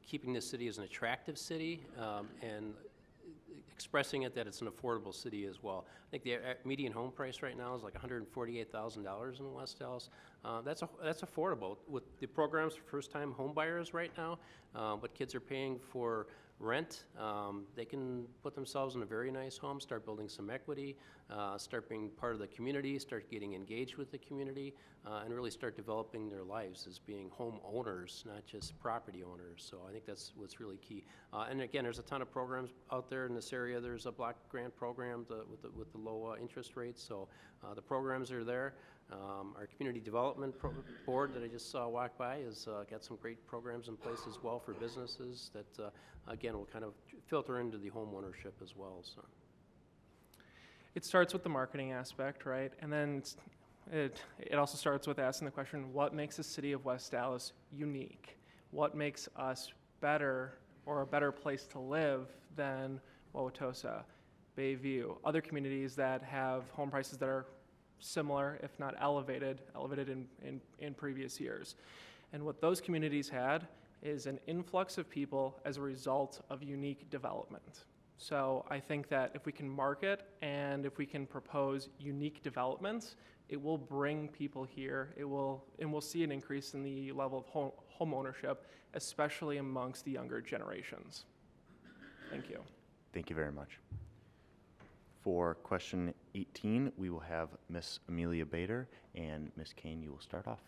keeping this city as an attractive city and expressing it that it's an affordable city as well. I think the median home price right now is like $148,000 in West Allis. That's affordable with the programs for first-time home buyers right now. What kids are paying for rent, they can put themselves in a very nice home, start building some equity, start being part of the community, start getting engaged with the community, and really start developing their lives as being home owners, not just property owners. So I think that's what's really key. And again, there's a ton of programs out there in this area. There's a block grant program with the low interest rates. So the programs are there. Our community development board that I just saw walk by has got some great programs in place as well for businesses that, again, will kind of filter into the home ownership as well. So It starts with the marketing aspect, right? And then it also starts with asking the question, what makes the city of West Allis unique? What makes us better or a better place to live than Wauwatosa, Bayview, other communities that have home prices that are similar, if not elevated in previous years. And what those communities had is an influx of people as a result of unique development. So I think that if we can market and if we can propose unique developments, it will bring people here. And we'll see an increase in the level of home ownership, especially amongst the younger generations. Thank you. Thank you very much. For question 18, we will have Miss Amelia Bader, and Miss Kane, you will start off.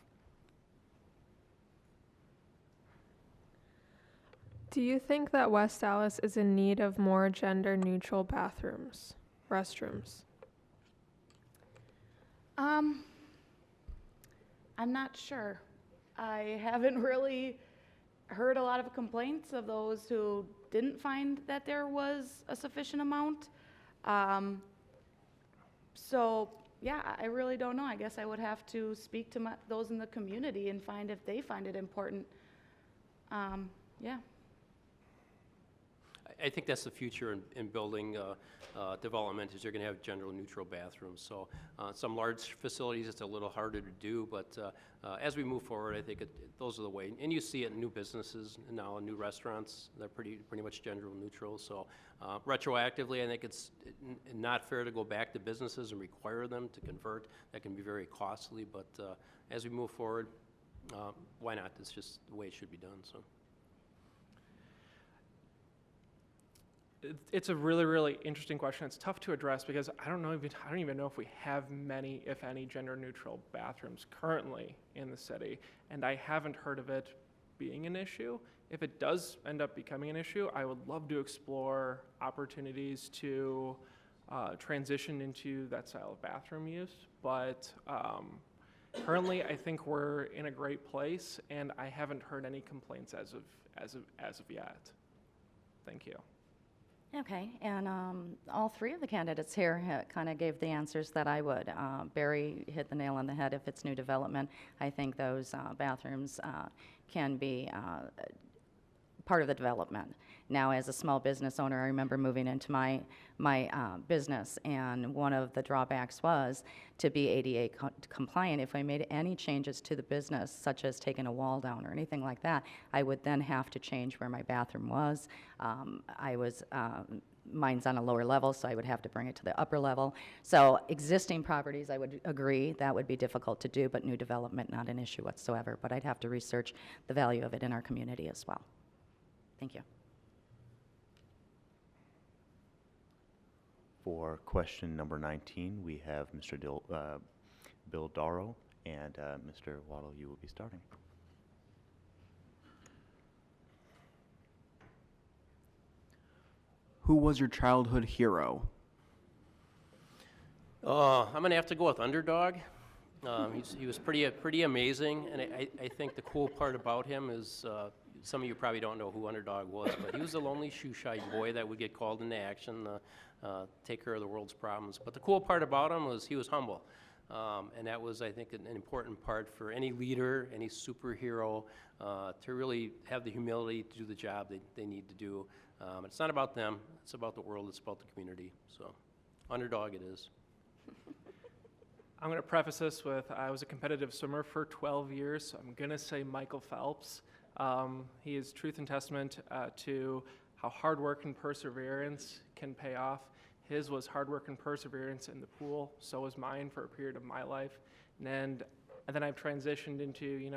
Do you think that West Allis is in need of more gender-neutral restrooms? I'm not sure. I haven't really heard a lot of complaints of those who didn't find that there was a sufficient amount. So yeah, I really don't know. I guess I would have to speak to those in the community and find if they find it important. Yeah. I think that's the future in building development, is you're going to have gender-neutral bathrooms. So some large facilities, it's a little harder to do, but as we move forward, I think those are the way. And you see it in new businesses now, in new restaurants, they're pretty much gender-neutral. So retroactively, I think it's not fair to go back to businesses and require them to convert. That can be very costly, but as we move forward, why not? It's just the way it should be done. So. It's a really, really interesting question. It's tough to address because I don't even know if we have many, if any, gender-neutral bathrooms currently in the city, and I haven't heard of it being an issue. If it does end up becoming an issue, I would love to explore opportunities to transition into that style of bathroom use. But currently, I think we're in a great place, and I haven't heard any complaints as of yet. Thank you. Okay, and all three of the candidates here kind of gave the answers that I would. Barry hit the nail on the head. If it's new development, I think those bathrooms can be part of the development. Now, as a small business owner, I remember moving into my business, and one of the drawbacks was to be ADA compliant. If I made any changes to the business, such as taking a wall down or anything like that, I would then have to change where my bathroom was. Mine's on a lower level, so I would have to bring it to the upper level. So existing properties, I would agree, that would be difficult to do, but new development, not an issue whatsoever. But I'd have to research the value of it in our community as well. Thank you. For question number 19, we have Mr. Bill Darrow, and Mr. Waddle, you will be starting. Who was your childhood hero? I'm going to have to go with underdog. He was pretty amazing, and I think the cool part about him is some of you probably don't know who underdog was, but he was a lonely shoe-shy boy that would get called into action, take care of the world's problems. But the cool part about him was he was humble, and that was, I think, an important part for any leader, any superhero, to really have the humility to do the job they need to do. It's not about them, it's about the world, it's about the community. So, underdog it is. I'm going to preface this with I was a competitive swimmer for 12 years, so I'm going to say Michael Phelps. He is truth and testament to how hard work and perseverance can pay off. His was hard work and perseverance in the pool, so was mine for a period of my life. And then I've transitioned into,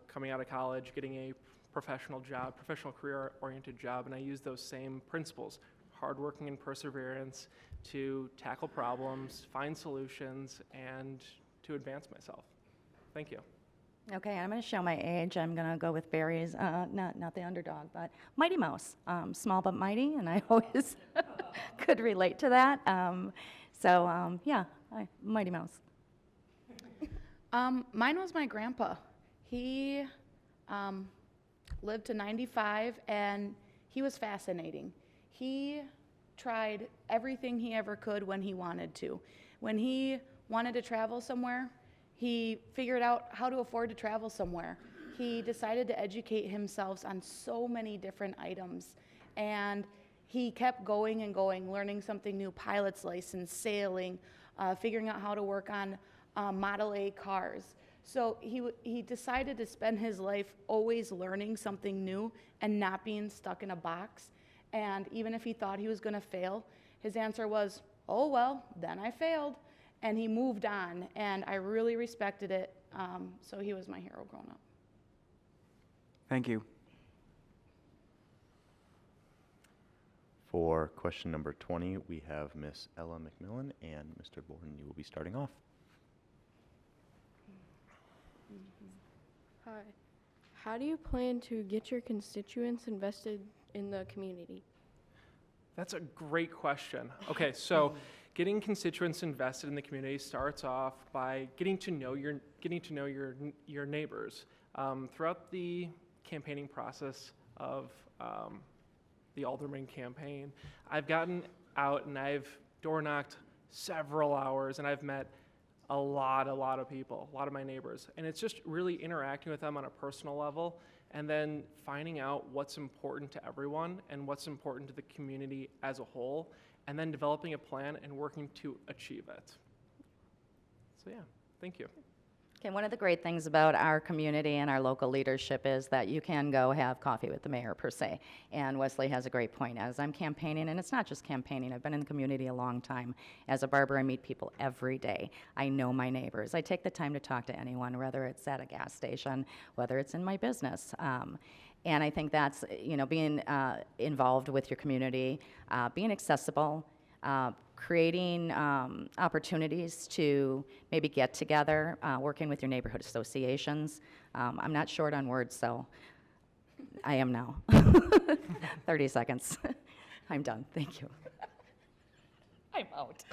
coming out of college, getting a professional job, professional career-oriented job, and I use those same principles, hardworking and perseverance, to tackle problems, find solutions, and to advance myself. Thank you. Okay, I'm going to show my age. I'm going to go with Barry's, not the underdog, but Mighty Mouse. Small but mighty, and I always could relate to that. Mighty Mouse. Mine was my grandpa. He lived to 95, and he was fascinating. He tried everything he ever could when he wanted to. When he wanted to travel somewhere, he figured out how to afford to travel somewhere. He decided to educate himself on so many different items, and he kept going and going, learning something new, pilot's license, sailing, figuring out how to work on Model A cars. So he decided to spend his life always learning something new and not being stuck in a box. And even if he thought he was going to fail, his answer was, oh, well, then I failed. And he moved on, and I really respected it. So he was my hero growing up. Thank you. For question number 20, we have Miss Ella McMillan and Mr. Borden. You will be starting off. Hi. How do you plan to get your constituents invested in the community? That's a great question. Okay, so getting constituents invested in the community starts off by getting to know your neighbors. Throughout the campaigning process of the Alderman campaign, I've gotten out and I've door knocked several hours, and I've met a lot of people, a lot of my neighbors, and it's just really interacting with them on a personal level, and then finding out what's important to everyone and what's important to the community as a whole, and then developing a plan and working to achieve it. So yeah, thank you. Okay, one of the great things about our community and our local leadership is that you can go have coffee with the mayor per se. And Wesley has a great point. As I'm campaigning, and it's not just campaigning, I've been in the community a long time. As a barber, I meet people every day. I know my neighbors. I take the time to talk to anyone, whether it's at a gas station, whether it's in my business. And I think that's, being involved with your community, being accessible, creating opportunities to maybe get together, working with your neighborhood associations. I'm not short on words, so I am now. 30 seconds. I'm done. Thank you. I'm out.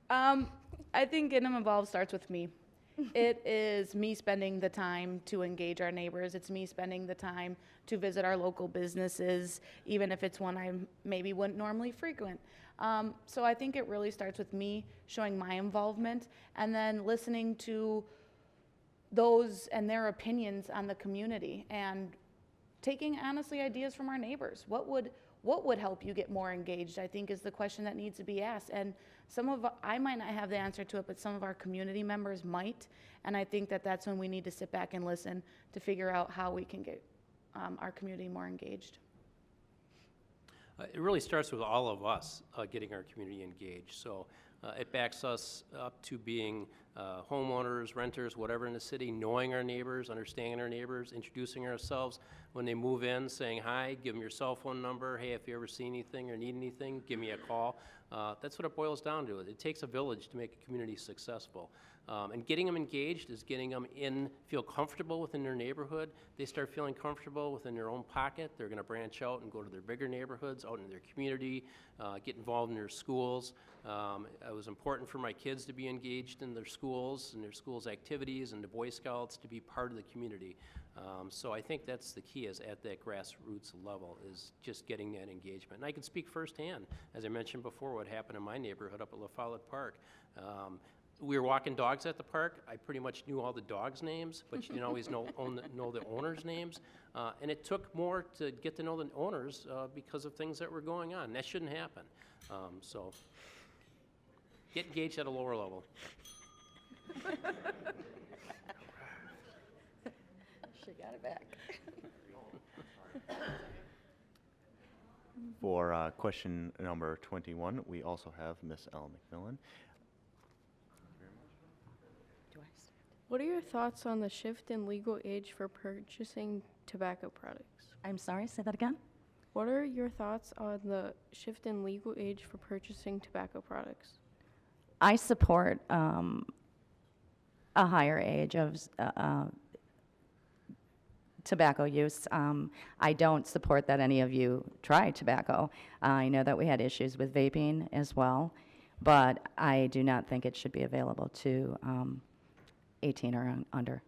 I think Get 'em Involved starts with me. It is me spending the time to engage our neighbors. It's me spending the time to visit our local businesses, even if it's one I maybe wouldn't normally frequent. So I think it really starts with me showing my involvement and then listening to those and their opinions on the community and taking honestly ideas from our neighbors. What would help you get more engaged, I think, is the question that needs to be asked. And I might not have the answer to it, but some of our community members might. And I think that that's when we need to sit back and listen to figure out how we can get our community more engaged. It really starts with all of us getting our community engaged. So it backs us up to being homeowners, renters, whatever in the city, knowing our neighbors, understanding our neighbors, introducing ourselves. When they move in, saying hi, give them your cell phone number. Hey, if you ever see anything or need anything, give me a call. That's what it boils down to. It takes a village to make a community successful. And getting them engaged is getting them feel comfortable within their neighborhood. They start feeling comfortable within their own pocket. They're going to branch out and go to their bigger neighborhoods, out in their community, get involved in their schools. It was important for my kids to be engaged in their schools and their schools' activities, and the Boy Scouts to be part of the community. So I think that's the key, is at that grassroots level, is just getting that engagement. And I can speak firsthand, as I mentioned before, what happened in my neighborhood up at La Follette Park. We were walking dogs at the park. I pretty much knew all the dogs' names, but you didn't always know the owners' names. And it took more to get to know the owners because of things that were going on. That shouldn't happen. So get engaged at a lower level. She got it back. For question number 21, we also have Miss Ellen McMillan. What are your thoughts on the shift in legal age for purchasing tobacco products? I'm sorry, say that again? What are your thoughts on the shift in legal age for purchasing tobacco products? I support a higher age of tobacco use. I don't support that any of you try tobacco. I know that we had issues with vaping as well, but I do not think it should be available to 18 or under.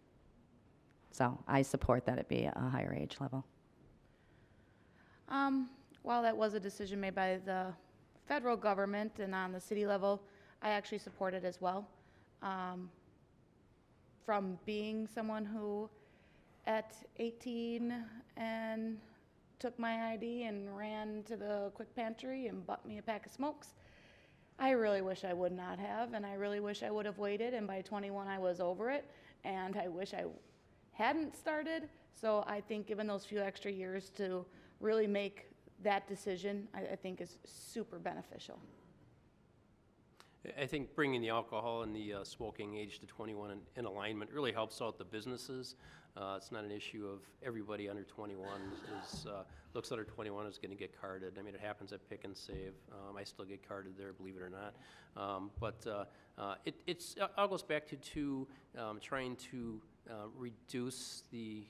So I support that it be a higher age level. While that was a decision made by the federal government and on the city level, I actually support it as well. From being someone who at 18 and took my ID and ran to the quick pantry and bought me a pack of smokes, I really wish I would not have, and I really wish I would have waited, and by 21 I was over it, and I wish I hadn't started. So I think given those few extra years to really make that decision, I think is super beneficial. I think bringing the alcohol and the smoking age to 21 in alignment really helps out the businesses. It's not an issue of everybody under 21 looks under 21 is going to get carded. I mean, it happens at Pick and Save. I still get carded there, believe it or not. But it all goes back to trying to reduce the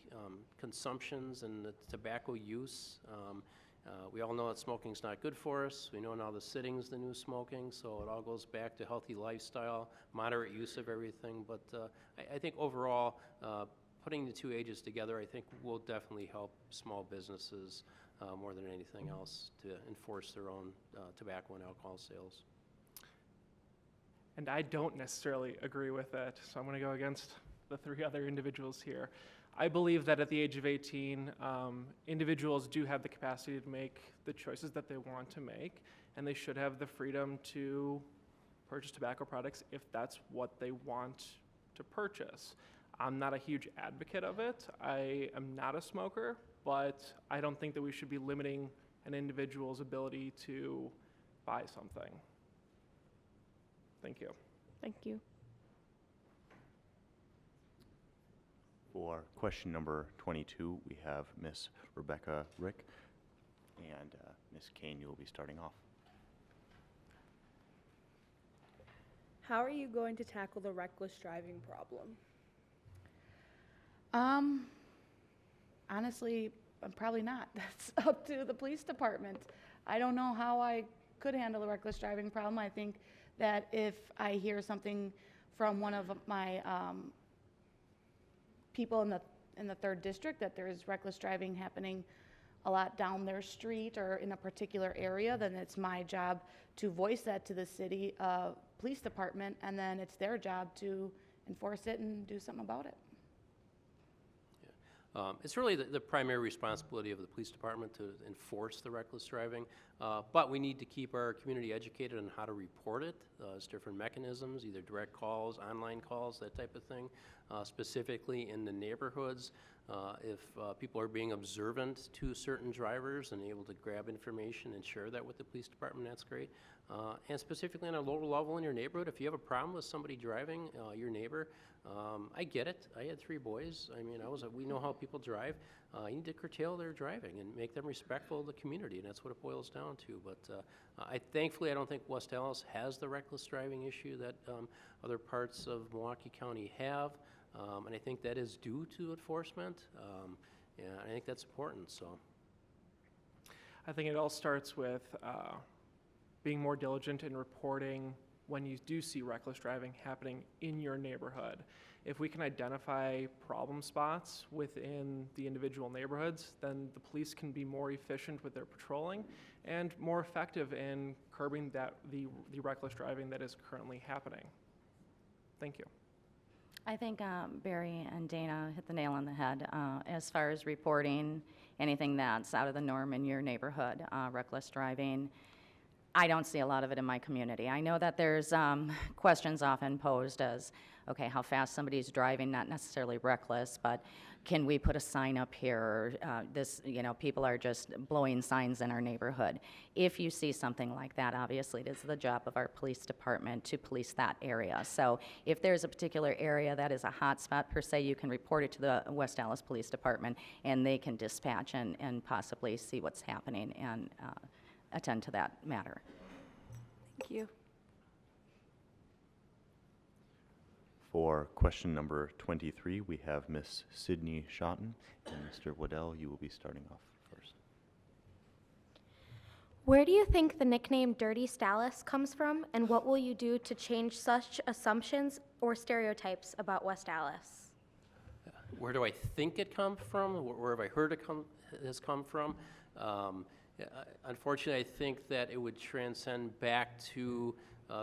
consumptions and the tobacco use. We all know that smoking's not good for us. We know now the sitting's the new smoking, so it all goes back to healthy lifestyle, moderate use of everything. But I think overall, putting the two ages together, I think will definitely help small businesses more than anything else to enforce their own tobacco and alcohol sales. And I don't necessarily agree with it, so I'm going to go against the three other individuals here. I believe that at the age of 18, individuals do have the capacity to make the choices that they want to make, and they should have the freedom to purchase tobacco products if that's what they want to purchase. I'm not a huge advocate of it. I am not a smoker, but I don't think that we should be limiting an individual's ability to buy something. Thank you. Thank you. For question number 22, we have Miss Rebecca Rick, and Miss Kane, you will be starting off. How are you going to tackle the reckless driving problem? Honestly, probably not. That's up to the police department. I don't know how I could handle the reckless driving problem. I think that if I hear something from one of my people in the 3rd district that there is reckless driving happening a lot down their street or in a particular area, then it's my job to voice that to the city police department, and then it's their job to enforce it and do something about it. It's really the primary responsibility of the police department to enforce the reckless driving, but we need to keep our community educated on how to report it. There's different mechanisms, either direct calls, online calls, that type of thing. Specifically in the neighborhoods, if people are being observant to certain drivers and able to grab information and share that with the police department, that's great. And specifically on a lower level in your neighborhood, if you have a problem with somebody driving, your neighbor, I get it. I had 3 boys. I mean, we know how people drive. you need to curtail their driving and make them respectful of the community, and that's what it boils down to. But thankfully, I don't think West Allis has the reckless driving issue that other parts of Milwaukee County have, and I think that is due to enforcement, and I think that's important. So, I think it all starts with being more diligent in reporting when you do see reckless driving happening in your neighborhood. If we can identify problem spots within the individual neighborhoods, then the police can be more efficient with their patrolling and more effective in curbing the reckless driving that is currently happening. Thank you. I think Barry and Dana hit the nail on the head as far as reporting anything that's out of the norm in your neighborhood, reckless driving. I don't see a lot of it in my community. I know that there's questions often posed as, okay, how fast somebody's driving, not necessarily reckless, but can we put a sign up here? People are just blowing signs in our neighborhood. If you see something like that, obviously it is the job of our police department to police that area. So if there's a particular area that is a hot spot per se, you can report it to the West Allis Police Department, and they can dispatch and possibly see what's happening and attend to that matter. Thank you. For question number 23, we have Miss Sydney Schotten, and Mr. Waddell, you will be starting off first. Where do you think the nickname Dirty Stallis comes from, and what will you do to change such assumptions or stereotypes about West Allis? where do I think it comes from? Where have I heard it has come from? Unfortunately, I think that it would transcend back to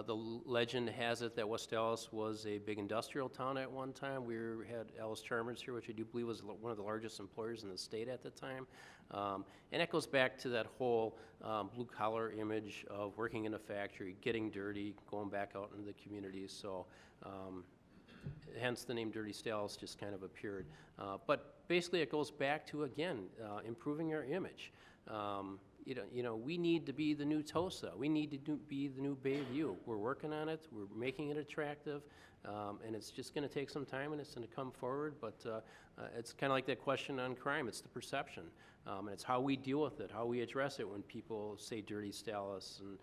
the legend has it that West Allis was a big industrial town at one time. We had Allis Charmers here, which I do believe was one of the largest employers in the state at the time. And that goes back to that whole blue-collar image of working in a factory, getting dirty, going back out into the communities. So hence the name Dirty Stallis just kind of appeared. But basically it goes back to, again, improving our image. We need to be the new Tosa. We need to be the new Bayview. We're working on it. We're making it attractive. And it's just going to take some time, and it's going to come forward. But it's kind of like that question on crime. It's the perception. And it's how we deal with it, how we address it when people say Dirty Stallis and,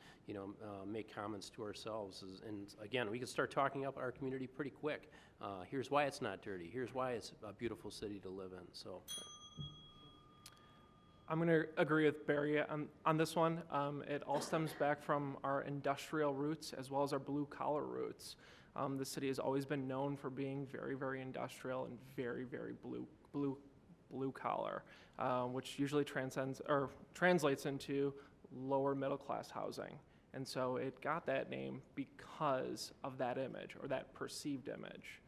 make comments to ourselves. And again, we can start talking up our community pretty quick. Here's why it's not dirty. Here's why it's a beautiful city to live in. So. I'm going to agree with Barry on this one. It all stems back from our industrial roots as well as our blue-collar roots. The city has always been known for being very, very industrial and very, very blue-collar, which usually translates into lower middle-class housing. And so it got that name because of that image or that perceived image.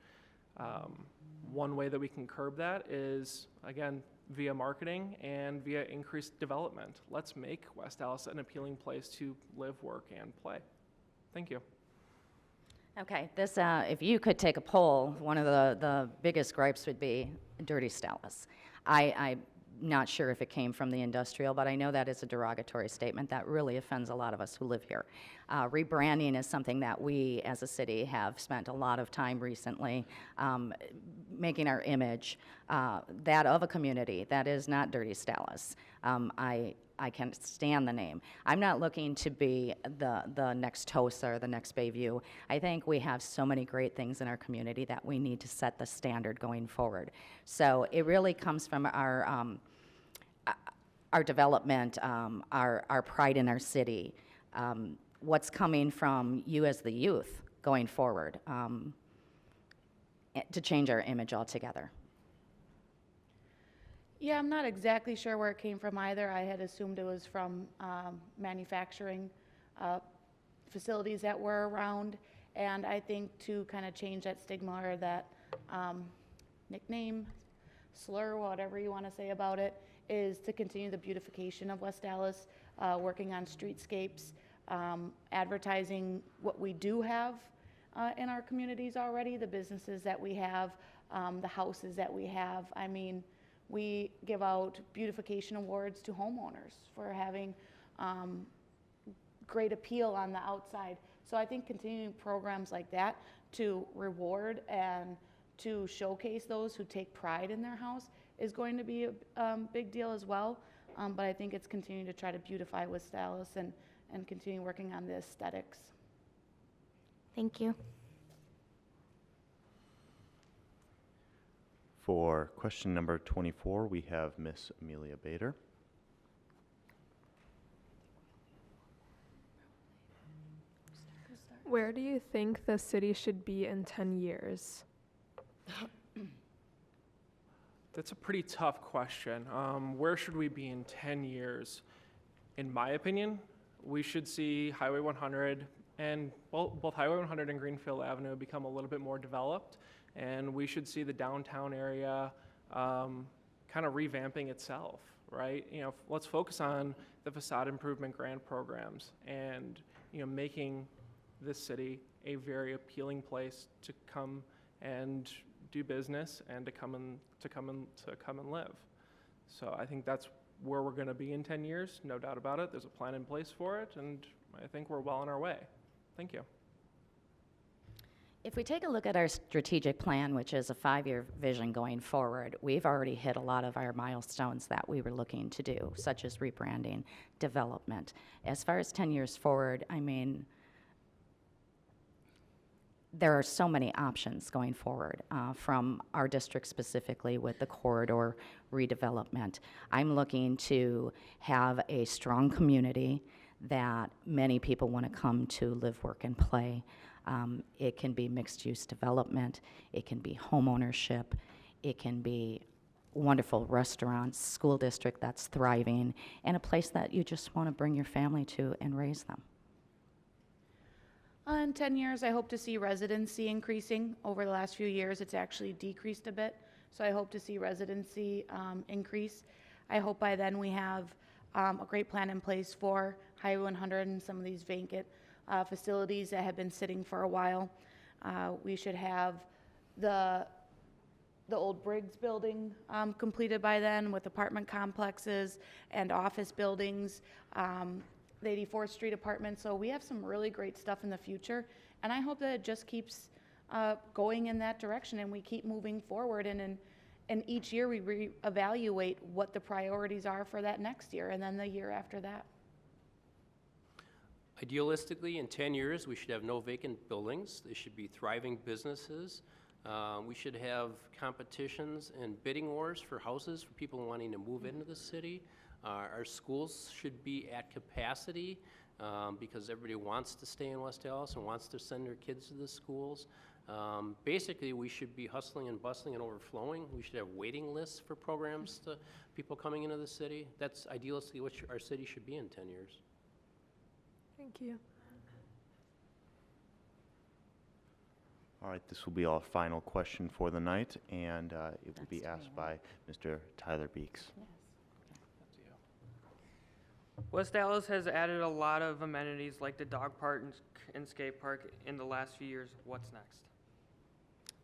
One way that we can curb that is, again, via marketing and via increased development. Let's make West Allis an appealing place to live, work, and play. Thank you. Okay, this, if you could take a poll, one of the biggest gripes would be Dirty Stallis. I'm not sure if it came from the industrial, but I know that is a derogatory statement that really offends a lot of us who live here. Rebranding is something that we as a city have spent a lot of time recently making our image that of a community that is not Dirty Stallis. I can't stand the name. I'm not looking to be the next Tosa or the next Bayview. I think we have so many great things in our community that we need to set the standard going forward. So it really comes from our development, our pride in our city, what's coming from you as the youth going forward to change our image altogether. Yeah, I'm not exactly sure where it came from either. I had assumed it was from manufacturing facilities that were around. And I think to kind of change that stigma or that nickname, slur, whatever you want to say about it, is to continue the beautification of West Allis, working on streetscapes, advertising what we do have in our communities already, the businesses that we have, the houses that we have. I mean, we give out beautification awards to homeowners for having great appeal on the outside. So I think continuing programs like that to reward and to showcase those who take pride in their house is going to be a big deal as well. But I think it's continuing to try to beautify West Allis and continue working on the aesthetics. Thank you. For question number 24, we have Miss Amelia Bader. Where do you think the city should be in 10 years? That's a pretty tough question. Where should we be in 10 years? In my opinion, we should see Highway 100 and both Highway 100 and Greenfield Avenue become a little bit more developed, and we should see the downtown area kind of revamping itself, right? You know, let's focus on the facade improvement grant programs and, you know, making this city a very appealing place to come and do business and to come and live. So I think that's where we're going to be in 10 years, no doubt about it. There's a plan in place for it, and I think we're well on our way. Thank you. If we take a look at our strategic plan, which is a 5-year vision going forward, we've already hit a lot of our milestones that we were looking to do, such as rebranding, development. As far as 10 years forward, I mean, there are so many options going forward from our district specifically with the corridor redevelopment. I'm looking to have a strong community that many people want to come to live, work, and play. It can be mixed-use development. It can be home ownership. It can be wonderful restaurants, school district that's thriving, and a place that you just want to bring your family to and raise them. In 10 years, I hope to see residency increasing. Over the last few years, it's actually decreased a bit. So I hope to see residency increase. I hope by then we have a great plan in place for Highway 100 and some of these vacant facilities that have been sitting for a while. We should have the old Briggs building completed by then with apartment complexes and office buildings. The 84th Street apartment. So we have some really great stuff in the future, and I hope that it just keeps going in that direction and we keep moving forward, and each year we reevaluate what the priorities are for that next year and then the year after that. Idealistically, in 10 years, we should have no vacant buildings. They should be thriving businesses. We should have competitions and bidding wars for houses for people wanting to move into the city. Our schools should be at capacity because everybody wants to stay in West Allis and wants to send their kids to the schools. Basically, we should be hustling and bustling and overflowing. We should have waiting lists for programs to people coming into the city. That's idealistically what our city should be in 10 years. Thank you. All right, this will be our final question for the night, and it will be asked by Mr. Tyler Beeks. West Allis has added a lot of amenities like the dog park and skate park in the last few years. What's next?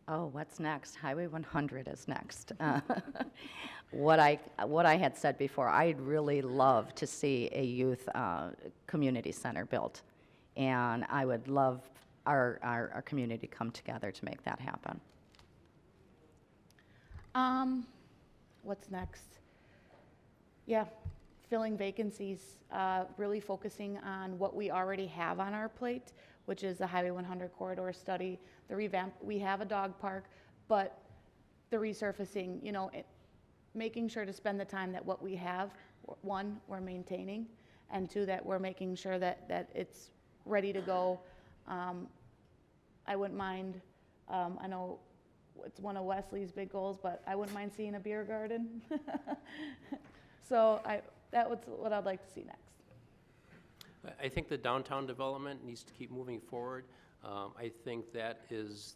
Oh, what's next? Highway 100 is next. What I had said before, I'd really love to see a youth community center built, and I would love our community to come together to make that happen. What's next? Yeah, filling vacancies, really focusing on what we already have on our plate, which is the Highway 100 corridor study, the revamp. We have a dog park, but the resurfacing, you know, making sure to spend the time that what we have, one, we're maintaining, and two, that we're making sure that it's ready to go. I wouldn't mind, I know it's one of Wesley's big goals, but I wouldn't mind seeing a beer garden. So that was what I'd like to see next. I think the downtown development needs to keep moving forward. I think that is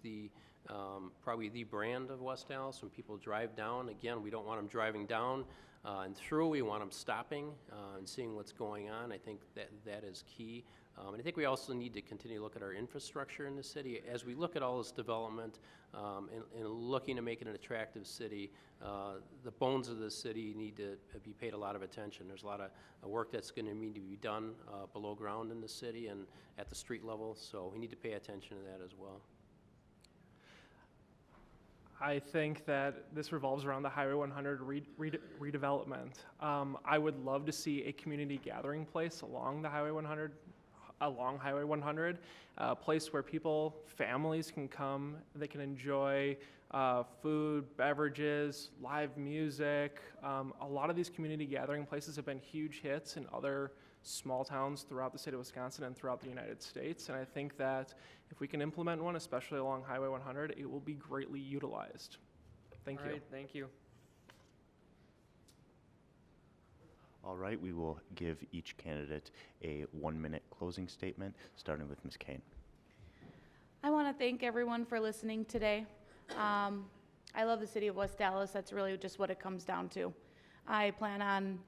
probably the brand of West Allis. When people drive down, again, we don't want them driving down and through. We want them stopping and seeing what's going on. I think that is key. And I think we also need to continue to look at our infrastructure in the city. As we look at all this development and looking to make it an attractive city, the bones of the city need to be paid a lot of attention. There's a lot of work that's going to need to be done below ground in the city and at the street level, so we need to pay attention to that as well. I think that this revolves around the Highway 100 redevelopment. I would love to see a community gathering place along Highway 100, a place where families can come, they can enjoy food, beverages, live music. A lot of these community gathering places have been huge hits in other small towns throughout the state of Wisconsin and throughout the United States. And I think that if we can implement one, especially along Highway 100, it will be greatly utilized. Thank you. All right, thank you. All right, we will give each candidate a 1-minute closing statement, starting with Ms. Kane. I want to thank everyone for listening today. I love the city of West Allis. That's really just what it comes down to. I plan on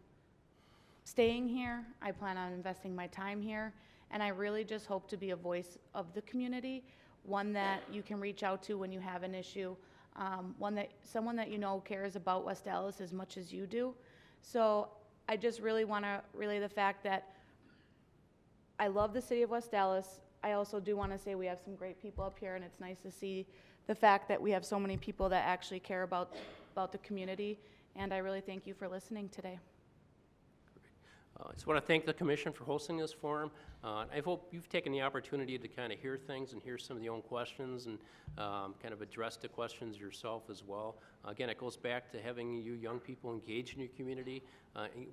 staying here. I plan on investing my time here. And I really just hope to be a voice of the community, one that you can reach out to when you have an issue, someone that you know cares about West Allis as much as you do. So I just really want to relay the fact that I love the city of West Allis. I also do want to say we have some great people up here, and it's nice to see the fact that we have so many people that actually care about the community. And I really thank you for listening today. I just want to thank the commission for hosting this forum. I hope you've taken the opportunity to kind of hear things and hear some of the own questions and kind of address the questions yourself as well. Again, it goes back to having you young people engaged in your community.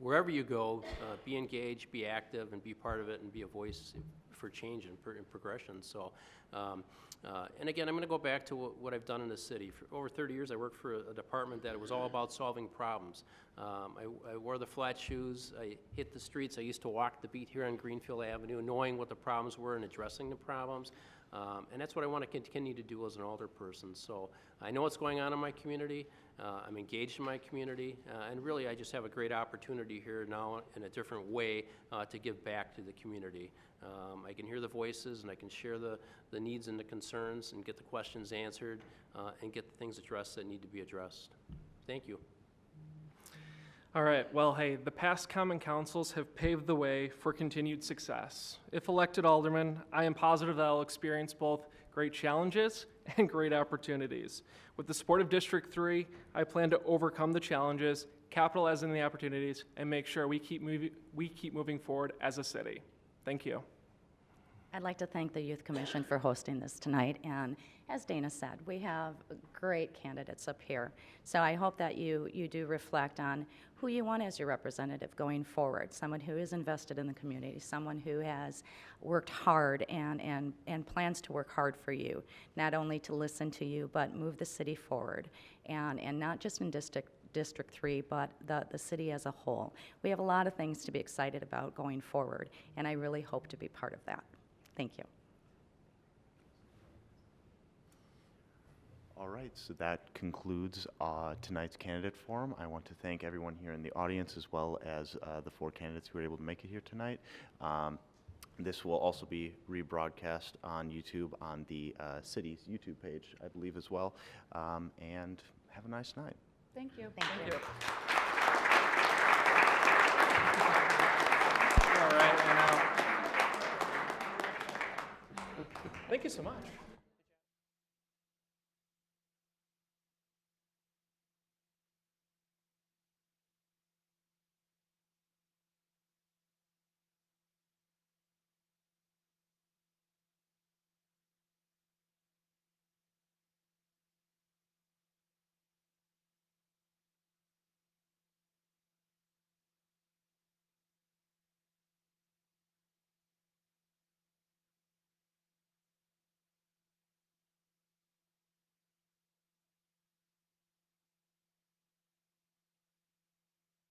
Wherever you go, be engaged, be active, and be part of it, and be a voice for change and progression. So, and again, I'm going to go back to what I've done in the city. For over 30 years, I worked for a department that was all about solving problems. I wore the flat shoes. I hit the streets. I used to walk the beat here on Greenfield Avenue, knowing what the problems were and addressing the problems. And that's what I want to continue to do as an alder person. So I know what's going on in my community. I'm engaged in my community. And really, I just have a great opportunity here now in a different way to give back to the community. I can hear the voices, and I can share the needs and the concerns and get the questions answered and get the things addressed that need to be addressed. Thank you. All right, well, hey, the past common councils have paved the way for continued success. If elected alderman, I am positive that I'll experience both great challenges and great opportunities. With the support of District 3, I plan to overcome the challenges, capitalize on the opportunities, and make sure we keep moving forward as a city. Thank you. I'd like to thank the Youth Commission for hosting this tonight, and as Dana said, we have great candidates up here. So I hope that you do reflect on who you want as your representative going forward, someone who is invested in the community, someone who has worked hard and plans to work hard for you, not only to listen to you, but move the city forward, and not just in District 3, but the city as a whole. We have a lot of things to be excited about going forward, and I really hope to be part of that. Thank you. All right, so that concludes tonight's candidate forum. I want to thank everyone here in the audience, as well as the 4 candidates who were able to make it here tonight. This will also be rebroadcast on YouTube on the city's YouTube page, I believe, as well. And have a nice night. Thank you. Thank you. All right, and thank you so much.